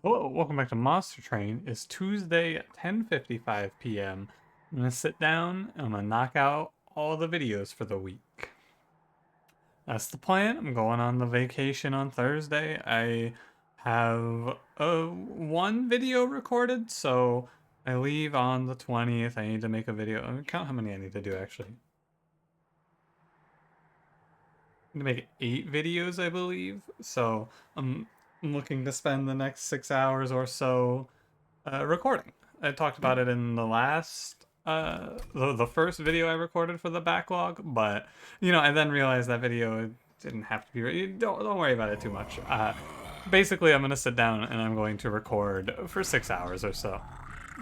Hello, welcome back to Monster Train. It's Tuesday at 10:55 p.m. I'm gonna sit down and I'm gonna knock out all the videos for the week. That's the plan. I'm going on the vacation on Thursday. I have one video recorded, so I leave on the 20th. I need to make a video. Let me count how many I need to do actually. I need to make 8 videos, I believe. So I'm looking to spend the next 6 hours or so recording. I talked about it in the last the first video I recorded for the backlog, but I then realized that video didn't have to be. Don't worry about it too much. Basically, I'm gonna sit down and I'm going to record for 6 hours or so.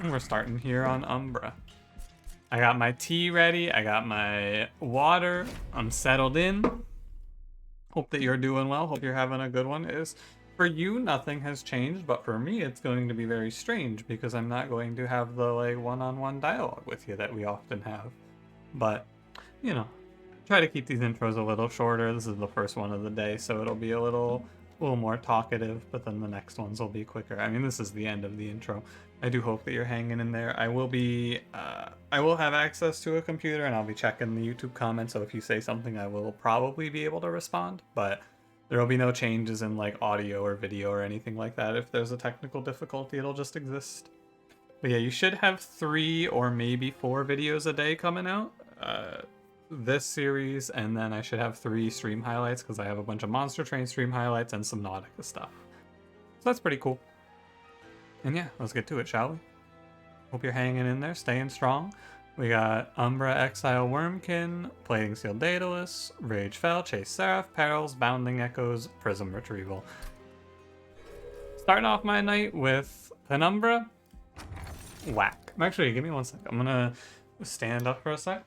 And we're starting here on Umbra. I got my tea ready. I got my water. I'm settled in. Hope that you're doing well. Hope you're having a good one. For you, nothing has changed, but for me, it's going to be very strange because I'm not going to have the one-on-one dialogue with you that we often have. But you know, try to keep these intros a little shorter. This is the first one of the day, so it'll be a little more talkative. But then the next ones will be quicker. I mean, this is the end of the intro. I do hope that you're hanging in there. I will have access to a computer, and I'll be checking the YouTube comments. So if you say something, I will probably be able to respond. But there will be no changes in audio or video or anything like that. If there's a technical difficulty, it'll just exist. But yeah, you should have 3 or maybe 4 videos a day coming out. This series, and then I should have 3 stream highlights because I have a bunch of Monster Train stream highlights and some Nautica stuff. So that's pretty cool. And yeah, let's get to it, shall we? Hope you're hanging in there, staying strong. We got Umbra, Exile, Wurmkin, Plating Seal, Daedalus, Rage Fell, Chase Seraph, Perils, Bounding Echoes, Prism Retrieval. Starting off my night with Penumbra, whack. Actually, give me 1 sec. I'm gonna stand up for a sec.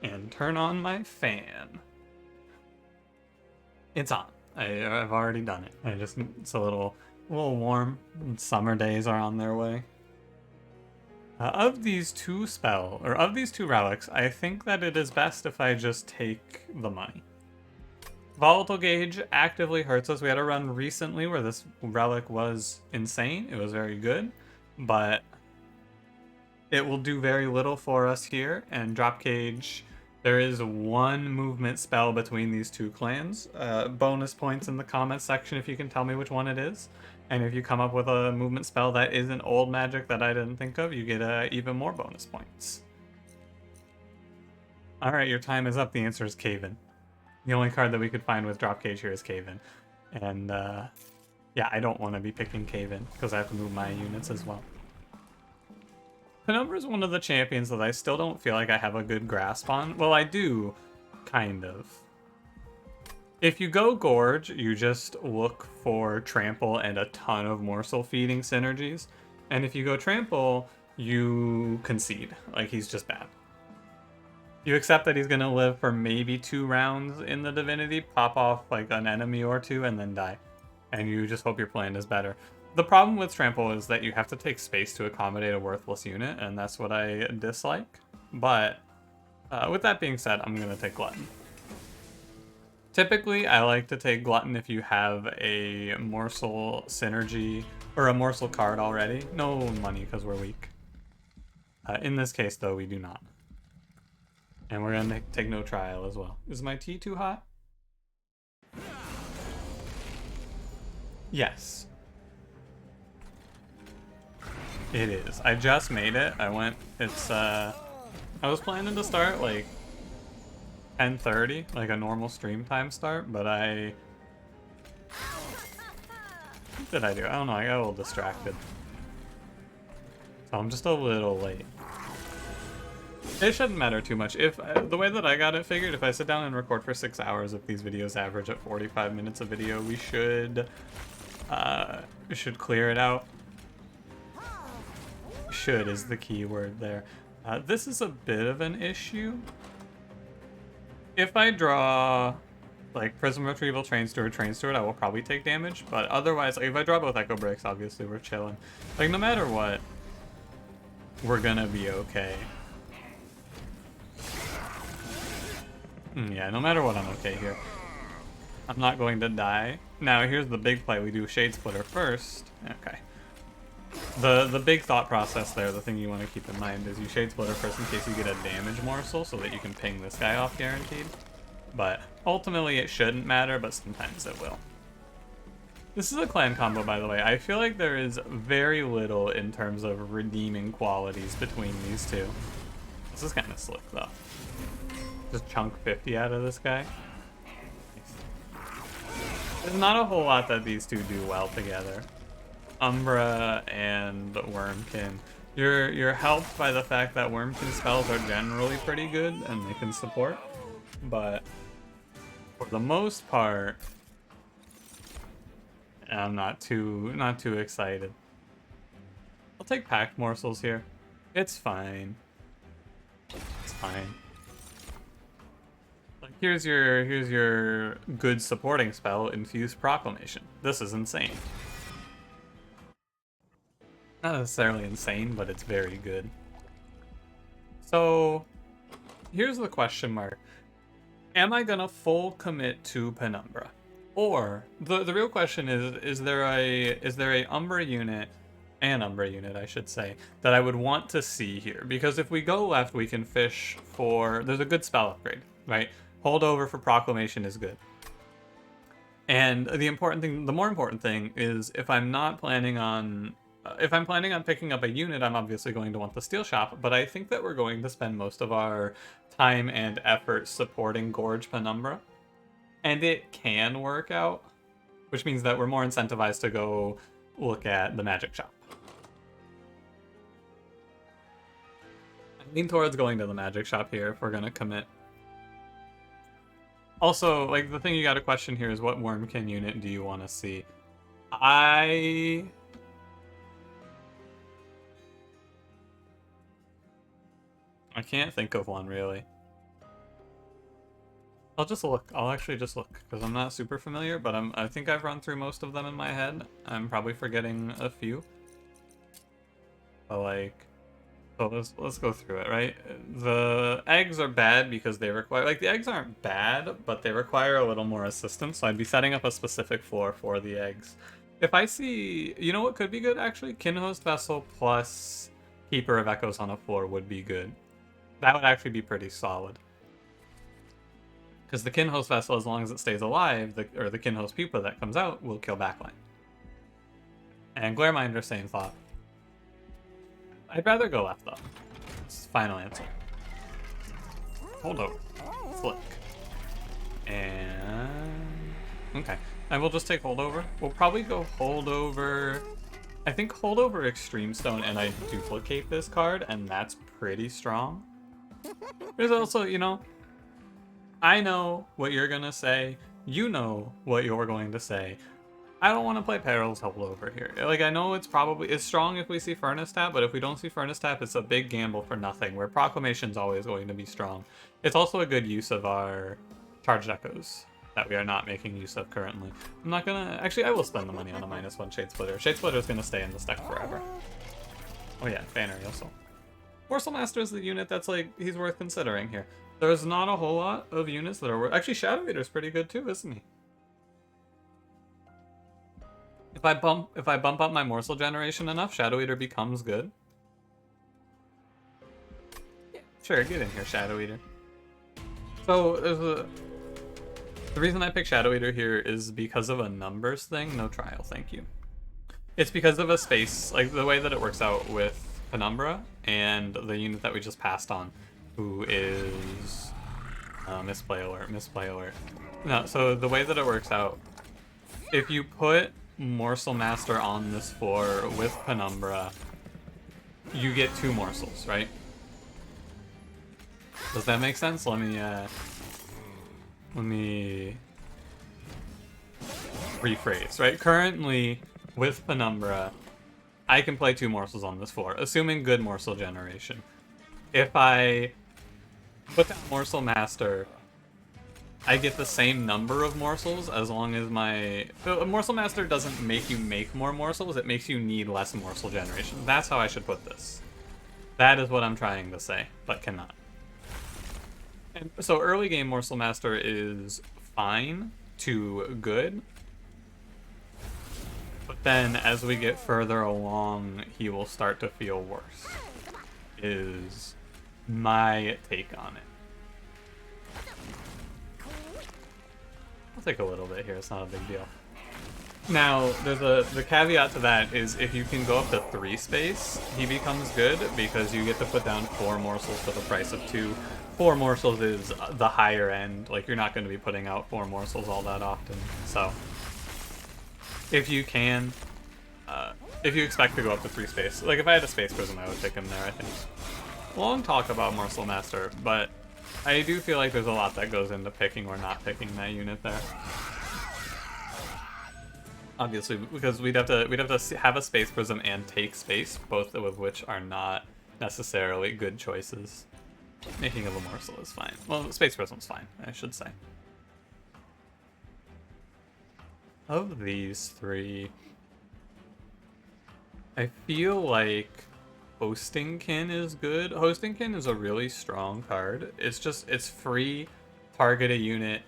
And turn on my fan. It's on. I've already done it. It's a little warm. Summer days are on their way. Of these two relics, I think that it is best if I just take the money. Volatile Gauge actively hurts us. We had a run recently where this relic was insane. It was very good, but it will do very little for us here. And Drop Cage, there is 1 movement spell between these 2 clans. Bonus points in the comments section if you can tell me which one it is. And if you come up with a movement spell that isn't old magic that I didn't think of, you get even more bonus points. Alright, your time is up. The answer is Cave-In. The only card that we could find with Drop Cage here is Cave-In. And yeah, I don't want to be picking Cave-In because I have to move my units as well. Penumbra is one of the champions that I still don't feel like I have a good grasp on. Well, I do, kind of. If you go Gorge, you just look for Trample and a ton of morsel feeding synergies. And if you go Trample, you concede. He's just bad. You accept that he's going to live for maybe 2 rounds in the Divinity, pop off an enemy or 2, and then die. And you just hope your plan is better. The problem with Trample is that you have to take space to accommodate a worthless unit, and that's what I dislike. But with that being said, I'm going to take Glutton. Typically, I like to take Glutton if you have a morsel synergy or a morsel card already. No money because we're weak. In this case, though, we do not. And we're going to take no trial as well. Is my tea too hot? Yes. It is. I just made it. I was planning to start 10:30, a normal stream time start, but what did I do? I don't know, I got a little distracted. So I'm just a little late. It shouldn't matter too much. If the way that I got it figured, if I sit down and record for 6 hours, if these videos average at 45 minutes a video, we should clear it out. Should is the key word there. This is a bit of an issue. If I draw Prism Retrieval, Train Steward, I will probably take damage. But otherwise, if I draw both Echo Breaks, obviously we're chilling. No matter what, we're gonna be okay. Yeah, no matter what, I'm okay here. I'm not going to die. Now, here's the big play. We do Shade Splitter first. Okay. The big thought process there, the thing you want to keep in mind, is you Shade Splitter first in case you get a damage morsel so that you can ping this guy off guaranteed. But ultimately it shouldn't matter, but sometimes it will. This is a clan combo, by the way. I feel like there is very little in terms of redeeming qualities between these two. This is kind of slick, though. Just chunk 50 out of this guy. There's not a whole lot that these two do well together. Umbra and Wurmkin. You're helped by the fact that Wurmkin spells are generally pretty good and they can support, but for the most part, I'm not too excited. I'll take packed morsels here. It's fine. It's fine. Like here's your good supporting spell, Infuse Proclamation. This is insane. Not necessarily insane, but it's very good. So here's the question mark. Am I gonna full commit to Penumbra? Or the real question is there a Umbra unit, an Umbra unit I should say, that I would want to see here? Because if we go left, we can fish for, there's a good spell upgrade, right? Holdover for Proclamation is good. And the more important thing is if I'm not planning on if I'm planning on picking up a unit, I'm obviously going to want the Steel Shop, but I think that we're going to spend most of our time and effort supporting Gorge Penumbra. And it can work out, which means that we're more incentivized to go look at the Magic Shop. I lean towards going to the Magic Shop here if we're going to commit. Also, like, the thing you got to question here is what Wurmkin unit do you want to see? I can't think of one, really. I'll just look. I'll actually just look, because I'm not super familiar, but I think I've run through most of them in my head. I'm probably forgetting a few. But, like, so let's go through it, right? The eggs are bad because they require, like, the eggs aren't bad, but they require a little more assistance, so I'd be setting up a specific floor for the eggs. If I see, you know what could be good, actually? Kinhost Vessel plus Keeper of Echoes on a floor would be good. That would actually be pretty solid. Because the Kinhost Vessel, as long as it stays alive, or the Kinhost Pupa that comes out, will kill backline. And Glareminder, same thought. I'd rather go left, though. It's final answer. Hold over. Flick. And... okay. I will just take Holdover. We'll probably go Holdover... I think Holdover Extreme Stone, and I duplicate this card, and that's pretty strong. There's also, you know... I know what you're gonna say. You know what you're going to say. I don't want to play Peril's Holdover here. Like, I know it's strong if we see Furnace Tap, but if we don't see Furnace Tap, it's a big gamble for nothing, where Proclamation's always going to be strong. It's also a good use of our Charged Echoes that we are not making use of currently. I'm not gonna... actually, I will spend the money on a -1 Shade Splitter. Shade Splitter is gonna stay in this deck forever. Oh yeah, Banner also. Morsel Master is the unit that's, like, he's worth considering here. There's not a whole lot of units that are worth... actually, Shadow Eater's pretty good too, isn't he? If I bump up my morsel generation enough, Shadow Eater becomes good. Yeah, sure, get in here, Shadow Eater. So the reason I pick Shadow Eater here is because of a numbers thing. No trial, thank you. It's because of a space, like the way that it works out with Penumbra and the unit that we just passed on, who is misplay alert. No, so the way that it works out, if you put Morsel Master on this floor with Penumbra, you get 2 morsels, right? Does that make sense? Let me rephrase, right? Currently, with Penumbra, I can play 2 morsels on this floor, assuming good morsel generation. If I put down Morsel Master, I get the same number of morsels as long as my... Morsel Master doesn't make you make more morsels, it makes you need less morsel generation. That's how I should put this. That is what I'm trying to say, but cannot. And so early game Morsel Master is fine, too good. But then as we get further along, he will start to feel worse, is my take on it. I'll take a little bit here, it's not a big deal. Now, the caveat to that is if you can go up to 3 space, he becomes good because you get to put down 4 morsels for the price of 2. 4 morsels is the higher end, like you're not going to be putting out 4 morsels all that often, so if you can, if you expect to go up to 3 space, like if I had a space prism I would pick him there, I think. Long talk about Morsel Master, but I do feel like there's a lot that goes into picking or not picking that unit there. Obviously, because we'd have to have a space prism and take space, both of which are not necessarily good choices. Making of a morsel is fine. Well, space prism's fine, I should say. Of these 3, I feel like Hostingkin is good. Hostingkin is a really strong card. It's free, target a unit,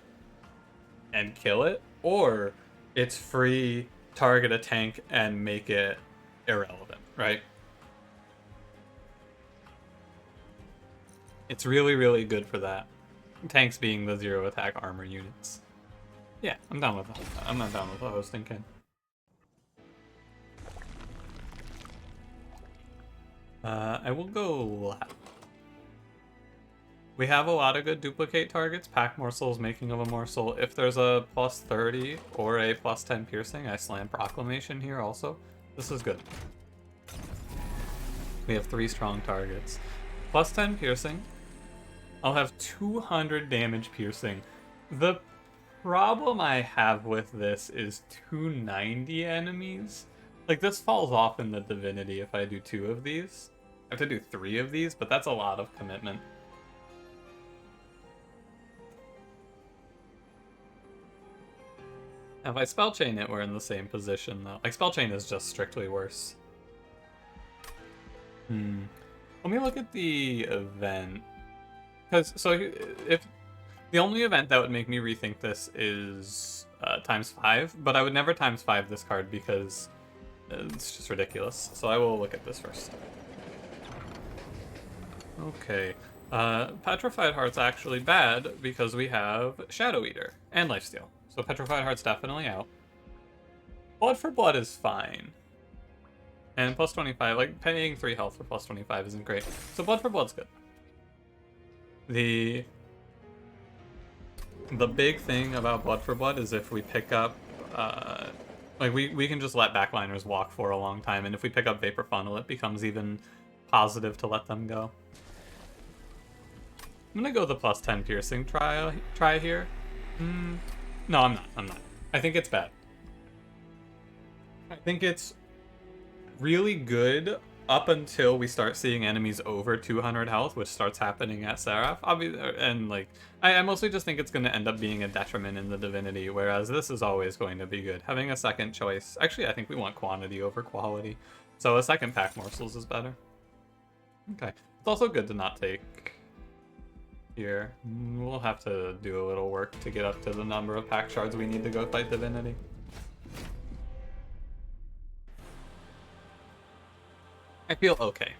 and kill it, or it's free, target a tank, and make it irrelevant, right? It's really, really good for that. Tanks being the 0 attack armor units. Yeah, I'm down with that. I'm not down with the Hostingkin. I will go left. We have a lot of good duplicate targets. Pack morsels, making of a morsel. If there's a plus 30 or a plus 10 piercing, I slam proclamation here also. This is good. We have 3 strong targets. Plus 10 piercing. I'll have 200 damage piercing. The problem I have with this is 290 enemies. Like, this falls off in the Divinity if I do 2 of these. I have to do 3 of these, but that's a lot of commitment. Now, if I spell chain it, we're in the same position, though. Like, spell chain is just strictly worse. Let me look at the event. Because, so, if the only event that would make me rethink this is ×5, but I would never ×5 this card because it's just ridiculous. So I will look at this first. Okay. Petrified Heart's actually bad because we have Shadow Eater and Lifesteal. So Petrified Heart's definitely out. Blood for Blood is fine. And plus 25, like paying 3 health for plus 25 isn't great. So Blood for Blood's good. The big thing about Blood for Blood is if we pick up, like we can just let backliners walk for a long time, and if we pick up Vapor Funnel, it becomes even positive to let them go. I'm gonna go the plus 10 piercing try here. No, I'm not. I think it's bad. I think it's really good up until we start seeing enemies over 200 health, which starts happening at Seraph. And like, I mostly just think it's going to end up being a detriment in the Divinity, whereas this is always going to be good. Having a second choice. Actually, I think we want quantity over quality. So a second pack morsels is better. Okay. It's also good to not take here. We'll have to do a little work to get up to the number of pack shards we need to go fight Divinity. I feel okay.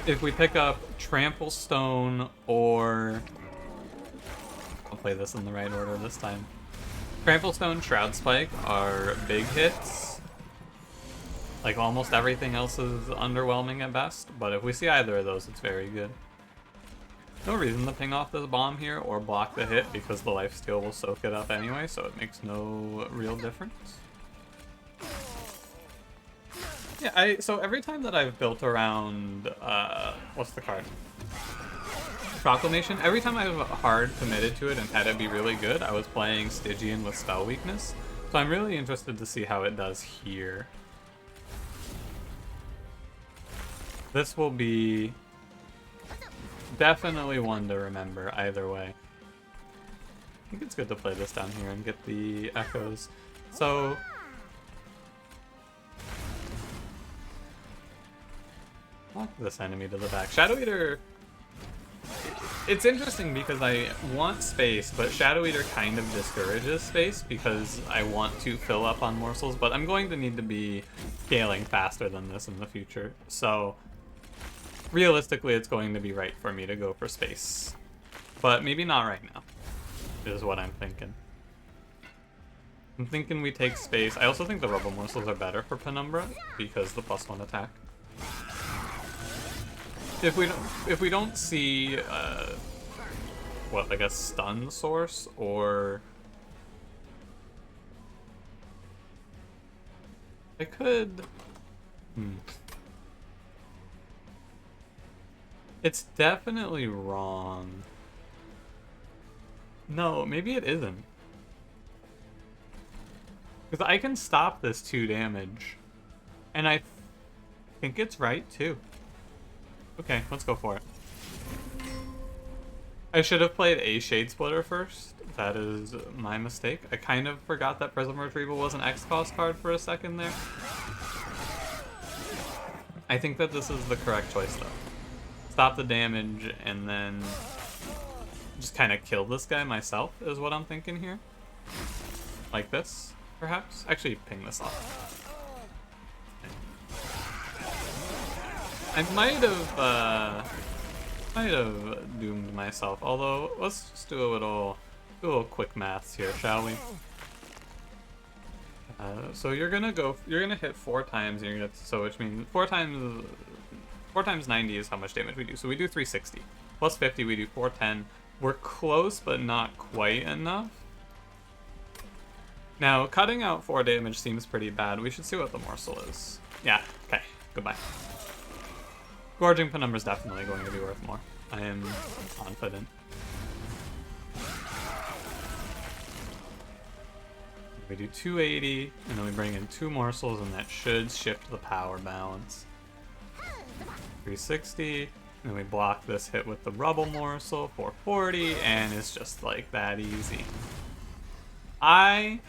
If we pick up Trample Stone or... I'll play this in the right order this time. Trample Stone, Shroud Spike are big hits. Like, almost everything else is underwhelming at best, but if we see either of those, it's very good. No reason to ping off this bomb here or block the hit because the lifesteal will soak it up anyway, so it makes no real difference. Yeah, so every time that I've built around, what's the card? Proclamation, every time I've hard committed to it and had it be really good, I was playing Stygian with spell weakness. So I'm really interested to see how it does here. This will be definitely one to remember either way. I think it's good to play this down here and get the echoes. So lock this enemy to the back. Shadow Eater It's interesting because I want space, but Shadow Eater kind of discourages space because I want to fill up on morsels, but I'm going to need to be scaling faster than this in the future. So realistically, it's going to be right for me to go for space. But maybe not right now, is what I'm thinking. I'm thinking we take space. I also think the rubble morsels are better for Penumbra because the +1 attack. If we don't see what, like a stun source or I could It's definitely wrong. No, maybe it isn't. Because I can stop this 2 damage. And I think it's right too. Okay, let's go for it. I should have played a Shade Splitter first. That is my mistake. I kind of forgot that Prism Retrieval was an X-Cost card for a second there. I think that this is the correct choice though. Stop the damage and then just kind of kill this guy myself is what I'm thinking here. Like this, perhaps? Actually, ping this off. I might have doomed myself. Although, let's just do a little quick maths here, shall we? So you're gonna hit 4 times, and you're gonna, so which means 4 times 90 is how much damage we do. So we do 360 plus 50. We do 410. We're close, but not quite enough. Now, cutting out 4 damage seems pretty bad. We should see what the morsel is. Yeah. Okay. Goodbye. Gorging Penumbra is definitely going to be worth more. I am confident. We do 280, and then we bring in 2 morsels, and that should shift the power balance. 360, and then we block this hit with the rubble morsel, 440, and it's just like that easy. I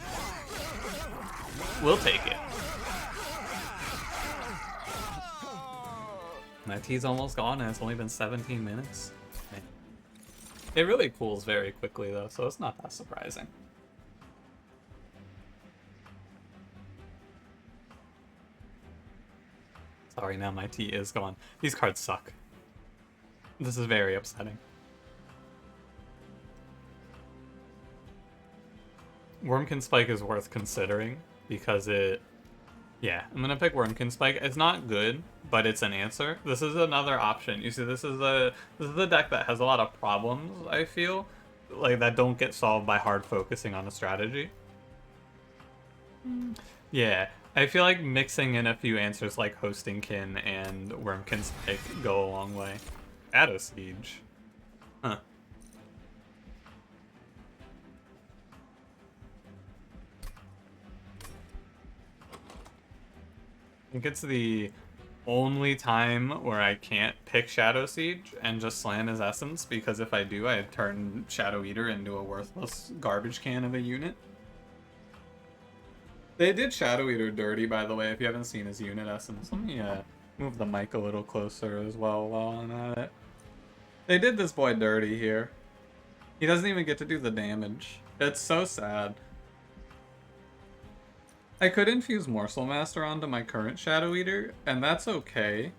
will take it. My tea's almost gone and it's only been 17 minutes. Man. It really cools very quickly though, so it's not that surprising. Sorry, now my tea is gone. These cards suck. This is very upsetting. Wurmkin Spike is worth considering because it... Yeah, I'm gonna pick Wurmkin Spike. It's not good, but it's an answer. This is another option. You see, this is the deck that has a lot of problems, I feel, like that don't get solved by hard focusing on a strategy. Yeah, I feel like mixing in a few answers like Hostingkin and Wurmkin Spike go a long way. Shadow Siege. Huh. I think it's the only time where I can't pick Shadow Siege and just slam his essence, because if I do, I turn Shadow Eater into a worthless garbage can of a unit. They did Shadow Eater dirty, by the way, if you haven't seen his unit essence. Let me move the mic a little closer as well while I'm at it. They did this boy dirty here. He doesn't even get to do the damage. It's so sad. I could infuse Morsel Master onto my current Shadow Eater, and that's okay.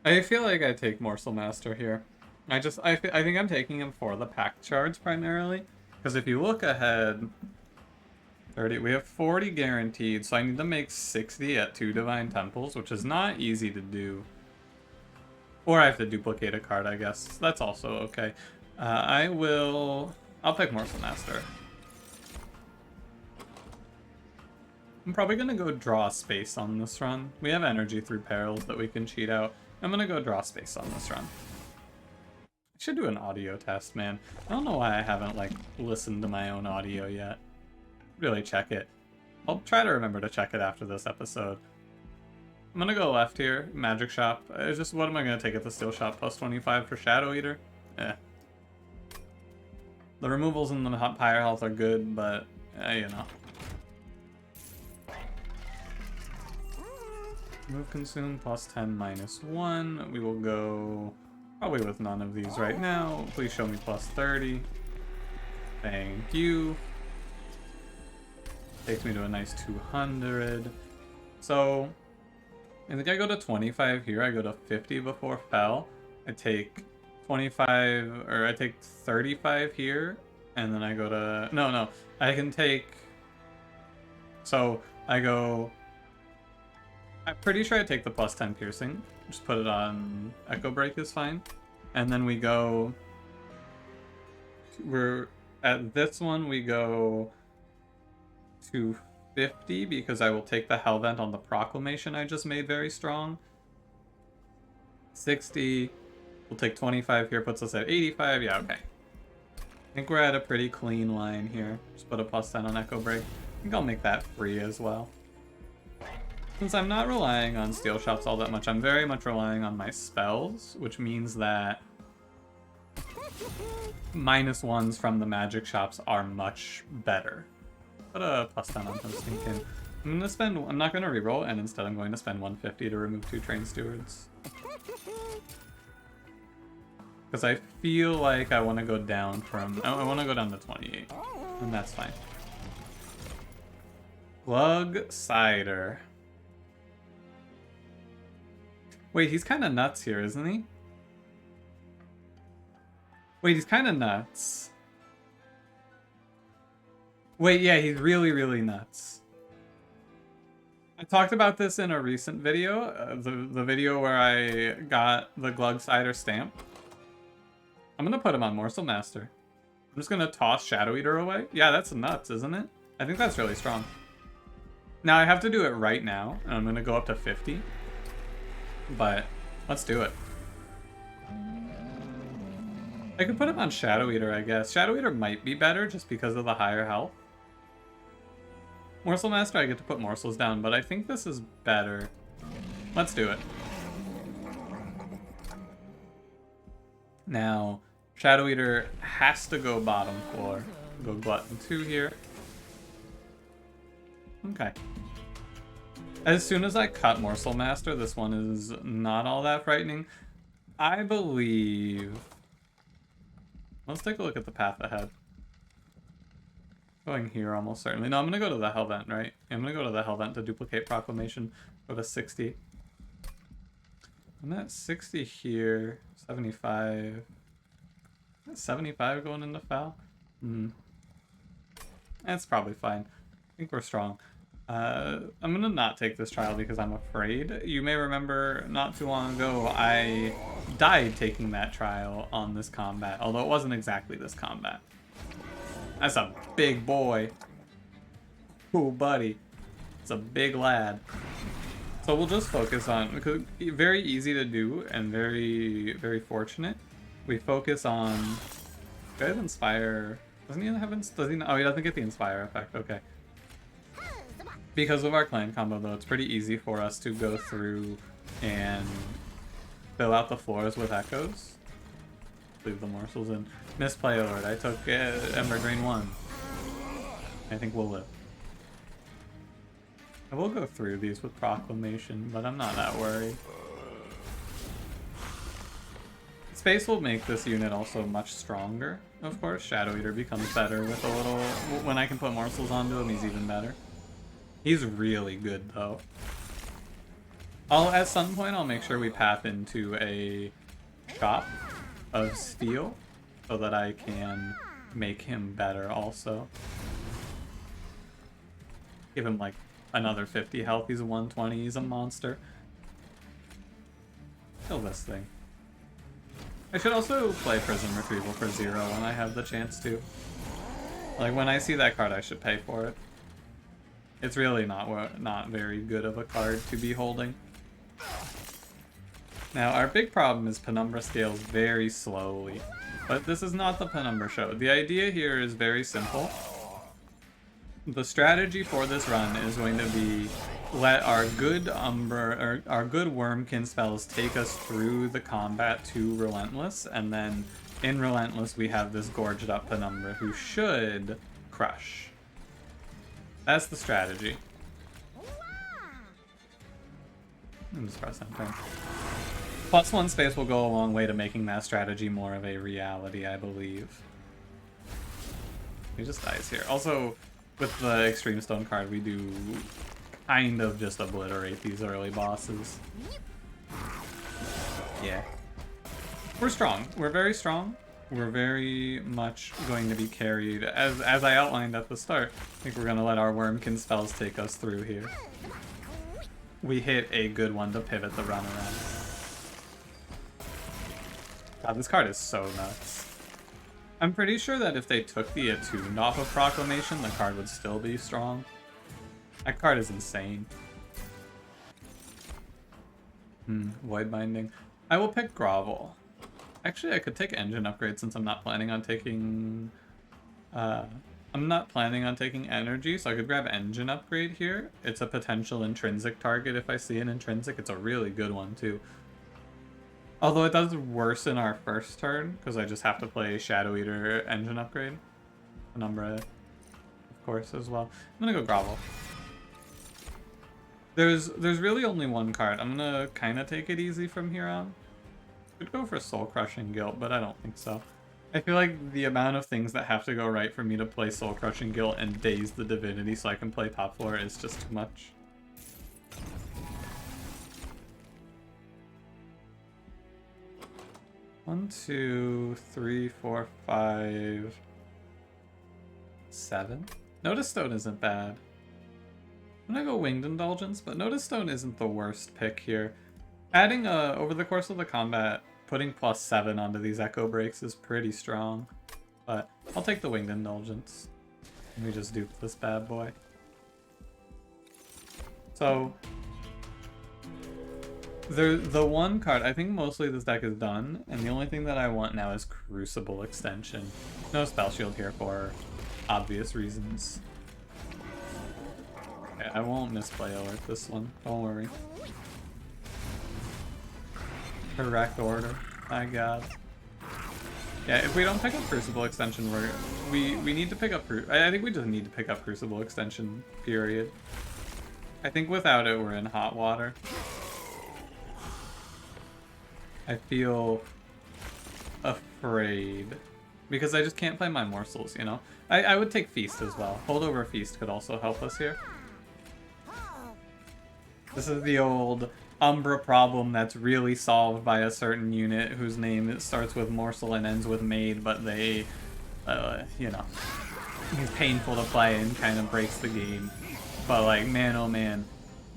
I feel like I take Morsel Master here. I think I'm taking him for the pack charge primarily, because if you look ahead, 30, we have 40 guaranteed, so I need to make 60 at 2 Divine Temples, which is not easy to do. Or I have to duplicate a card, I guess. That's also okay. I'll pick Morsel Master. I'm probably going to go draw space on this run. We have energy through perils that we can cheat out. I'm going to go draw space on this run. I should do an audio test, man. I don't know why I haven't, like, listened to my own audio yet. Really check it. I'll try to remember to check it after this episode. I'm going to go left here. Magic Shop. It's just, what am I going to take at the Steel Shop? Plus 25 for Shadow Eater? Eh. The removals in the higher health are good, but, you know. Move consume plus 10 minus 1. We will go Probably with none of these right now. Please show me plus 30. Thank you. Takes me to a nice 200. So, I think I go to 25 here. I go to 50 before fell. I take 25, or I take 35 here. And then I go to... No. I can take... So, I go... I'm pretty sure I take the plus 10 piercing. Just put it on Echo Break is fine. And then we go... We're... At this one, we go... to 50 because I will take the Hell Vent on the Proclamation I just made very strong. 60. We'll take 25 here, puts us at 85. Yeah, okay. I think we're at a pretty clean line here. Just put a plus 10 on Echo Break. I think I'll make that free as well. Since I'm not relying on Steel Shops all that much, I'm very much relying on my spells, which means that -1s from the magic shops are much better. Put a plus 10 on Stinkin. I'm not gonna reroll, and instead I'm going to spend 150 to remove 2 Train Stewards. Because I feel like I want to go down from... I want to go down to 28. And that's fine. Glug Cider. Wait, he's kind of nuts here, isn't he? Wait, he's kind of nuts. Wait, yeah, he's really, really nuts. I talked about this in a recent video, the video where I got the Glug Cider stamp. I'm gonna put him on Morsel Master. I'm just gonna toss Shadow Eater away. Yeah, that's nuts, isn't it? I think that's really strong. Now I have to do it right now, and I'm gonna go up to 50. But let's do it. I could put him on Shadow Eater, I guess. Shadow Eater might be better just because of the higher health. Morsel Master, I get to put morsels down, but I think this is better. Let's do it. Now, Shadow Eater has to go bottom floor. Go Glutton 2 here. Okay. As soon as I cut Morsel Master, this one is not all that frightening. I believe... Let's take a look at the path ahead. Going here almost certainly. No, I'm going to go to the Hell Vent, right? I'm going to go to the Hell Vent to duplicate Proclamation. Go to 60. I'm at 60 here. 75. 75 going into foul? That's probably fine. I think we're strong. I'm going to not take this trial because I'm afraid. You may remember not too long ago I died taking that trial on this combat, although it wasn't exactly this combat. That's a big boy. Ooh, buddy. It's a big lad. So we'll just focus on, because very easy to do and very, very fortunate. We focus on, do I have Inspire? Doesn't he have, does he, oh, he doesn't get the Inspire effect, okay. Because of our clan combo though, it's pretty easy for us to go through and fill out the floors with echoes. Leave the morsels in. Misplay alert, I took Ember Drain 1. I think we'll live. I will go through these with Proclamation, but I'm not that worried. Space will make this unit also much stronger, of course. Shadow Eater becomes better with a little... When I can put morsels onto him, he's even better. He's really good, though. At some point, I'll make sure we path into a shop of steel so that I can make him better also. Give him, like, another 50 health. He's a 120. He's a monster. Kill this thing. I should also play Prison Retrieval for 0 when I have the chance to. Like, when I see that card, I should pay for it. It's really not very good of a card to be holding. Now, our big problem is Penumbra scales very slowly. But this is not the Penumbra show. The idea here is very simple. The strategy for this run is going to be let our good Umbra, or our good Wurmkin spells take us through the combat to Relentless, and then in Relentless we have this gorged up Penumbra who should crush. That's the strategy. I'm just press enter. +1 space will go a long way to making that strategy more of a reality, I believe. He just dies here. Also, with the Extreme Stone card, we do kind of just obliterate these early bosses. Yeah. We're strong. We're very strong. We're very much going to be carried. As I outlined at the start, I think we're going to let our Wurmkin spells take us through here. We hit a good one to pivot the run around. God, this card is so nuts. I'm pretty sure that if they took the Attuned off of Proclamation, the card would still be strong. That card is insane. Void Binding. I will pick Grovel. Actually, I could take Engine Upgrade since I'm not planning on taking... I'm not planning on taking Energy, so I could grab Engine Upgrade here. It's a potential intrinsic target if I see an intrinsic. It's a really good one, too. Although it does worsen our first turn, because I just have to play Shadow Eater Engine Upgrade. And Umbra, of course, as well. I'm gonna go Grovel. There's really only one card. I'm gonna kind of take it easy from here on. Could go for Soul Crushing Guilt, but I don't think so. I feel like the amount of things that have to go right for me to play Soul Crushing Guilt and daze the Divinity so I can play top floor is just too much. 1, 2, 3, 4, 5, 7. Notice Stone isn't bad. I'm gonna go Winged Indulgence, but Notice Stone isn't the worst pick here. Adding over the course of the combat, putting +7 onto these Echo Breaks is pretty strong. But I'll take the Winged Indulgence. Let me just dupe this bad boy. So the one card, I think mostly this deck is done, and the only thing that I want now is Crucible Extension. No Spell Shield here for obvious reasons. Okay, I won't misplay alert this one, don't worry. Correct order, my god. Yeah, if we don't pick up Crucible Extension, we need to pick up... I think we just need to pick up Crucible Extension, period. I think without it, we're in hot water. I feel afraid because I just can't play my morsels, you know? I would take Feast as well. Holdover Feast could also help us here. This is the old Umbra problem that's really solved by a certain unit whose name starts with morsel and ends with maid, but they, you know, he's painful to play and kind of breaks the game. But like, man oh man,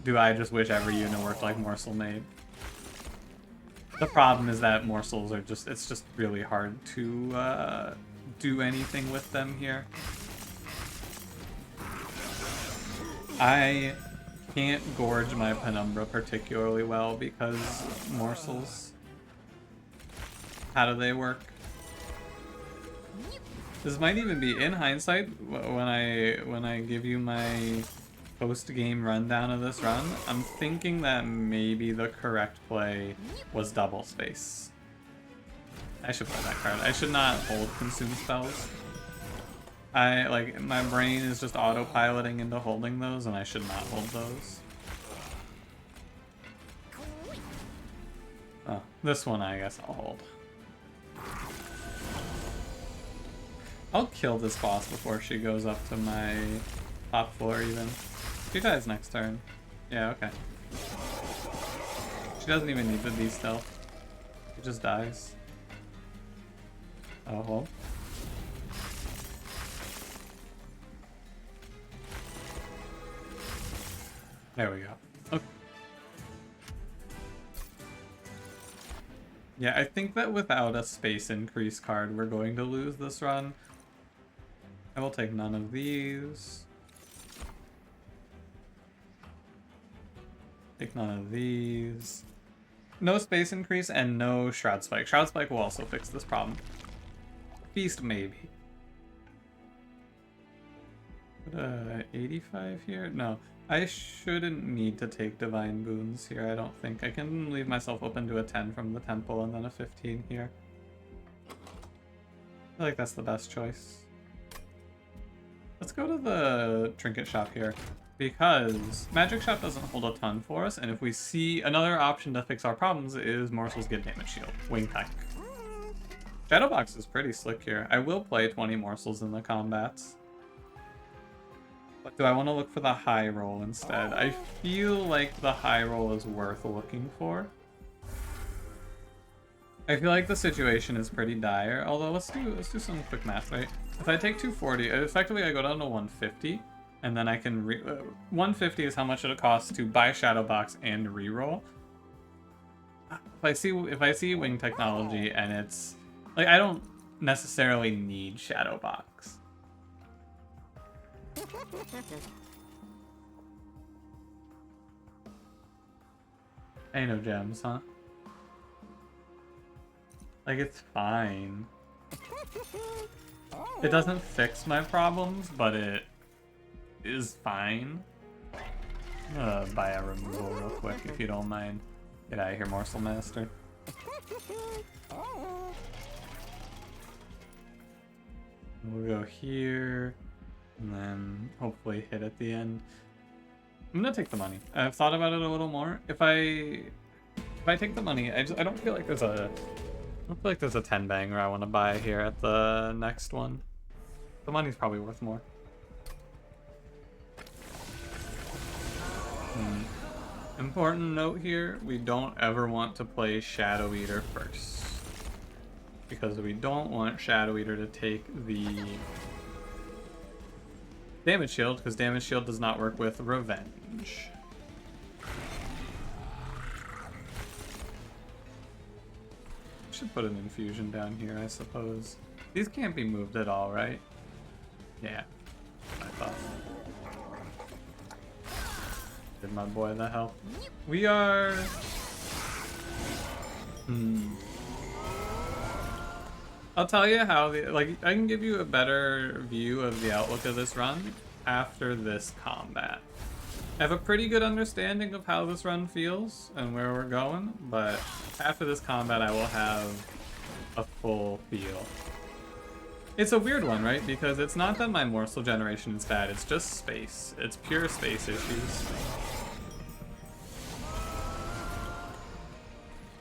do I just wish every unit worked like morsel maid. The problem is that morsels are just, it's just really hard to do anything with them here. I can't gorge my Penumbra particularly well because morsels. How do they work? This might even be, in hindsight, when I give you my post-game rundown of this run, I'm thinking that maybe the correct play was double space. I should play that card. I should not hold consume spells. My brain is just autopiloting into holding those, and I should not hold those. Oh, this one I guess I'll hold. I'll kill this boss before she goes up to my top floor even. She dies next turn. Yeah, okay. She doesn't even need to be stealth. She just dies. Oh, hold. There we go. Okay. Yeah, I think that without a space increase card, we're going to lose this run. I will take none of these. Take none of these. No space increase and no Shroud Spike. Shroud Spike will also fix this problem. Feast, maybe. Put 85 here? No. I shouldn't need to take Divine Boons here, I don't think. I can leave myself open to a 10 from the Temple and then a 15 here. I feel like that's the best choice. Let's go to the Trinket Shop here. Because Magic Shot doesn't hold a ton for us, and if we see another option to fix our problems is Morsels get damage shield. Wing Peck. Shadowbox is pretty slick here. I will play 20 Morsels in the combats. But do I want to look for the high roll instead? I feel like the high roll is worth looking for. I feel like the situation is pretty dire, although let's do some quick math, right? If I take 240, effectively I go down to 150, and then I can 150 is how much it costs to buy Shadowbox and reroll. If I see Wing Technology and it's like I don't necessarily need Shadowbox. Ain't no gems, huh? Like, it's fine. It doesn't fix my problems, but it is fine. I'm gonna buy a removal real quick, if you don't mind. Get out of here, Morsel Master. We'll go here, and then hopefully hit at the end. I'm gonna take the money. I've thought about it a little more. If I take the money, I don't feel like there's a 10 banger I want to buy here at the next one. The money's probably worth more. Important note here, we don't ever want to play Shadow Eater first. Because we don't want Shadow Eater to take the damage shield, because damage shield does not work with revenge. Should put an infusion down here, I suppose. These can't be moved at all, right? Yeah, I thought. Did my boy the help? We are... I'll tell you how I can give you a better view of the outlook of this run after this combat. I have a pretty good understanding of how this run feels and where we're going, but after this combat I will have a full feel. It's a weird one, right? Because it's not that my morsel generation is bad, it's just space. It's pure space issues.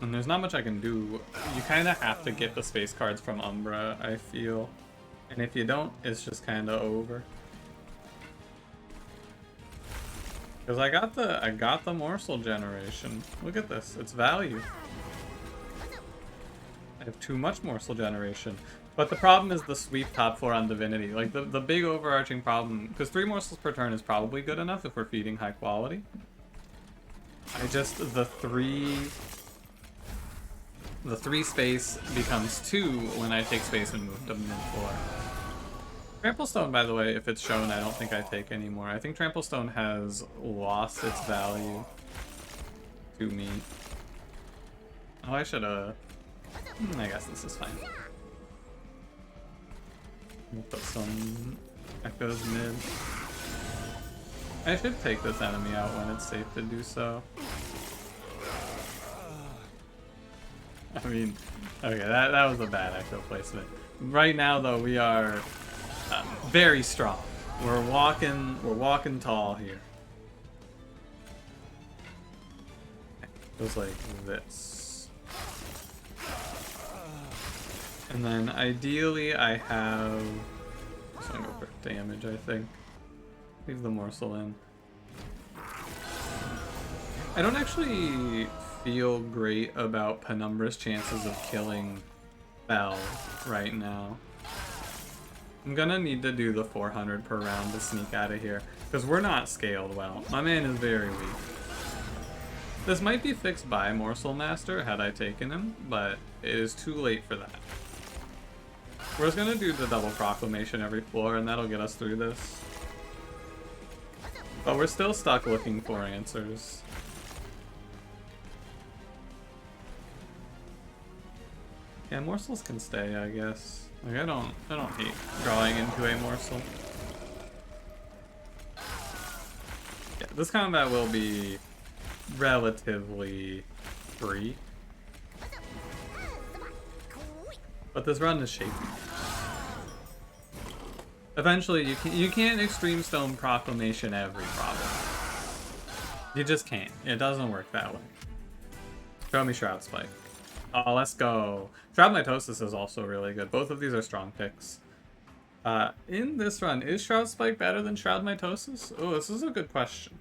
And there's not much I can do. You kind of have to get the space cards from Umbra, I feel. And if you don't, it's just kind of over. Because I got the morsel generation. Look at this, it's value. I have too much morsel generation. But the problem is the sweep top 4 on Divinity. Like the big overarching problem, because 3 morsels per turn is probably good enough if we're feeding high quality. The 3 space becomes 2 when I take space and move to mid-4. Trample Stone, by the way, if it's shown, I don't think I take anymore. I think Trample Stone has lost its value to me. Oh, I should have... I guess this is fine. We'll put some echoes mid. I should take this enemy out when it's safe to do so. I mean, okay, that was a bad echo placement. Right now, though, we are very strong. We're walking tall here. It goes like this. And then ideally I have... I'm just gonna go for damage, I think. Leave the morsel in. I don't actually feel great about Penumbra's chances of killing Bell right now. I'm gonna need to do the 400 per round to sneak out of here, because we're not scaled well. My man is very weak. This might be fixed by Morsel Master had I taken him, but it is too late for that. We're just gonna do the double proclamation every floor, and that'll get us through this. But we're still stuck looking for answers. Yeah, morsels can stay, I guess. Like I don't hate drawing into a morsel. Yeah, this combat will be relatively free. But this run is shaky. Eventually, you can't Extreme Stone Proclamation every problem. You just can't. It doesn't work that way. Show me Shroud Spike. Oh, let's go. Shroud Mitosis is also really good. Both of these are strong picks. In this run, is Shroud Spike better than Shroud Mitosis? Oh, this is a good question.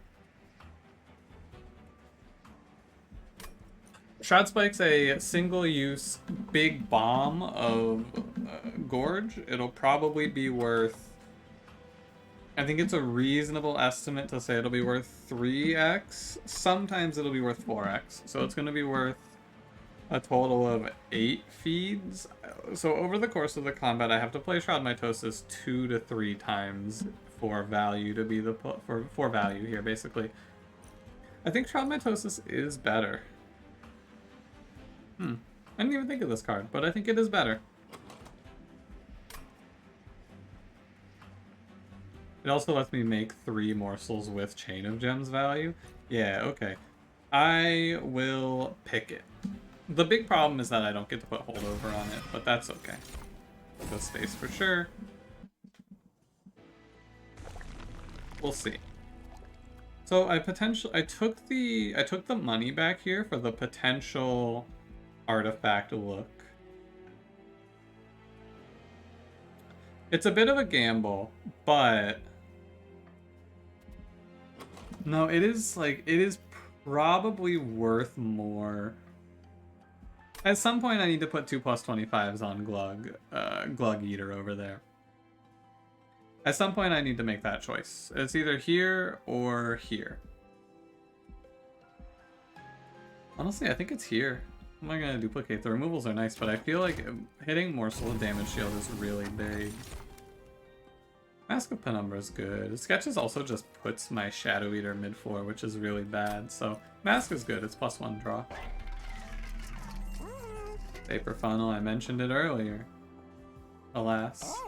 Shroud Spike's a single-use big bomb of Gorge. It'll probably be worth... I think it's a reasonable estimate to say it'll be worth 3x. Sometimes it'll be worth 4x. So it's going to be worth a total of 8 feeds. So over the course of the combat, I have to play Shroud Mitosis 2 to 3 times for value to be the for value here, basically. I think Shroud Mitosis is better. I didn't even think of this card, but I think it is better. It also lets me make 3 morsels with Chain of Gems value. Yeah, okay. I will pick it. The big problem is that I don't get to put holdover on it, but that's okay. Go space for sure. We'll see. So I took the money back here for the potential artifact look. It's a bit of a gamble, but no, it is probably worth more. At some point I need to put 2 plus 25s on Glug Eater over there. At some point I need to make that choice. It's either here or here. Honestly, I think it's here. What am I gonna duplicate? The removals are nice, but I feel like hitting Morsel of Damage Shield is really big. Mask of Penumbra is good. Sketches also just puts my Shadow Eater mid-4, which is really bad. So Mask is good. It's +1 draw. Vapor Funnel, I mentioned it earlier. Alas.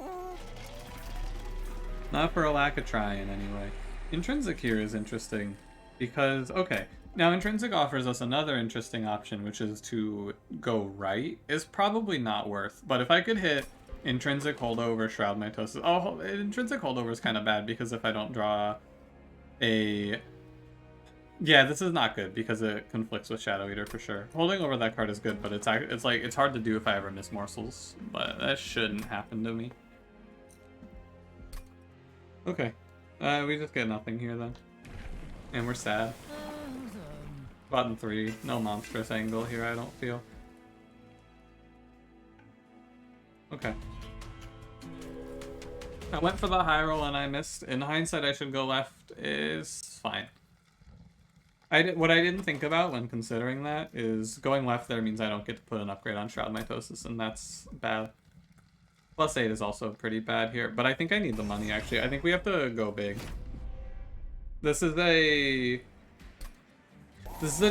Not for a lack of trying, anyway. Intrinsic here is interesting because, okay, now Intrinsic offers us another interesting option, which is to go right. Is probably not worth, but if I could hit Intrinsic Holdover, Shroud Mitosis... Oh, Intrinsic Holdover is kind of bad because if I don't draw a... Yeah, this is not good because it conflicts with Shadow Eater for sure. Holding over that card is good, but it's hard to do if I ever miss morsels, but that shouldn't happen to me. Okay, we just get nothing here then, and we're sad. Bottom 3, no monstrous angle here, I don't feel. Okay. I went for the high roll and I missed. In hindsight, I should go left is fine. What I didn't think about when considering that is going left there means I don't get to put an upgrade on Shroud Mitosis, and that's bad. +8 is also pretty bad here, but I think I need the money, actually. I think we have to go big. This is a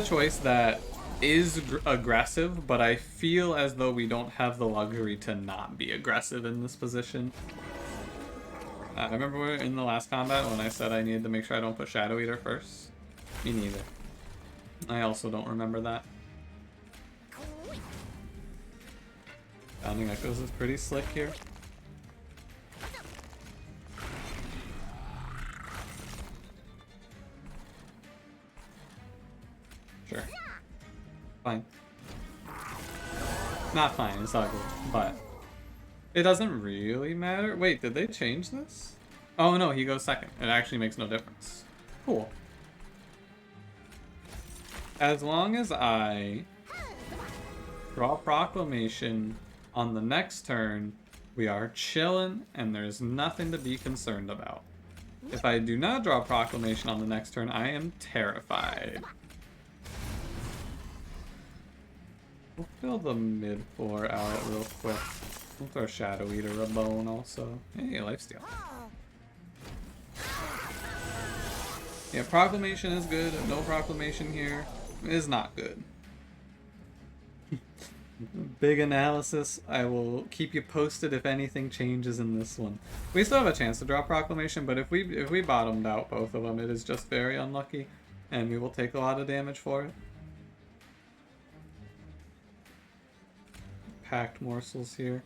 choice that is aggressive, but I feel as though we don't have the luxury to not be aggressive in this position. I remember in the last combat when I said I needed to make sure I don't put Shadow Eater first. Me neither. I also don't remember that. Bounding Echoes is pretty slick here. Sure. Fine. Not fine, it's ugly, but it doesn't really matter. Wait, did they change this? Oh no, he goes second. It actually makes no difference. Cool. As long as I draw Proclamation on the next turn, we are chilling and there's nothing to be concerned about. If I do not draw Proclamation on the next turn, I am terrified. We'll fill the mid-4 out real quick. We'll throw Shadow Eater a bone also. Hey, lifesteal. Yeah, Proclamation is good. No Proclamation here is not good. Big analysis. I will keep you posted if anything changes in this one. We still have a chance to draw Proclamation, but if we bottomed out both of them, it is just very unlucky, and we will take a lot of damage for it. Packed morsels here.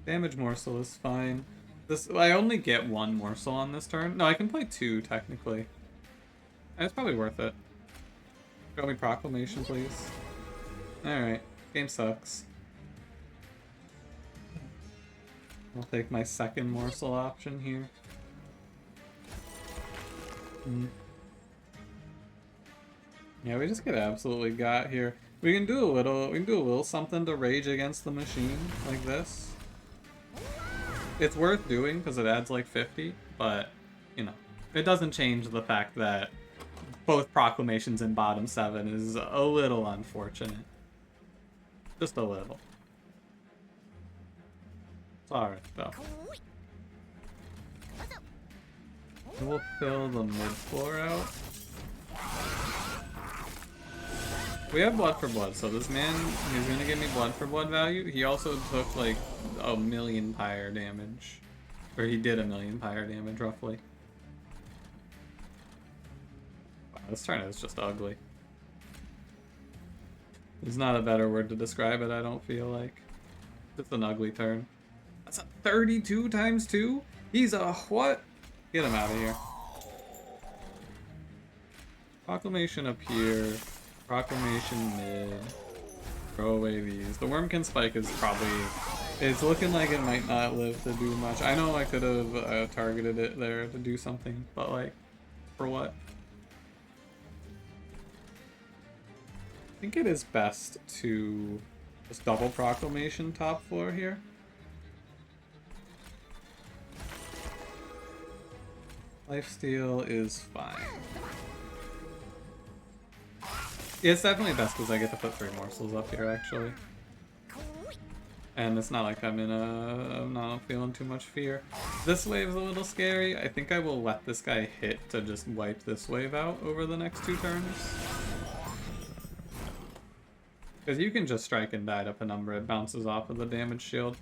Damage morsel is fine. This I only get one morsel on this turn. No, I can play two technically. It's probably worth it. Show me proclamation, please. Alright. Game sucks. I'll take my second morsel option here. Yeah, we just get absolutely got here. We can do a little something to rage against the machine like this. It's worth doing because it adds like 50, but you know, it doesn't change the fact that both proclamations in bottom 7 is a little unfortunate. Just a little. It's alright though. We'll fill the mid floor out. We have blood for blood, so this man, he's gonna give me blood for blood value. He also took like a million pyre damage. Or he did a million pyre damage, roughly. Wow, this turn is just ugly. There's not a better word to describe it, I don't feel like. It's an ugly turn. That's a 32 times 2? He's a what? Get him out of here. Proclamation up here. Proclamation mid. Throw away these. The Wurmkin spike is probably... It's looking like it might not live to do much. I know I could have targeted it there to do something, but like, for what? I think it is best to just double proclamation top floor here. Lifesteal is fine. Yeah, it's definitely best because I get to put 3 morsels up here, actually. And it's not like I'm not feeling too much fear. This wave's a little scary. I think I will let this guy hit to just wipe this wave out over the next 2 turns. Because you can just strike and die to Penumbra. It bounces off of the damage shield.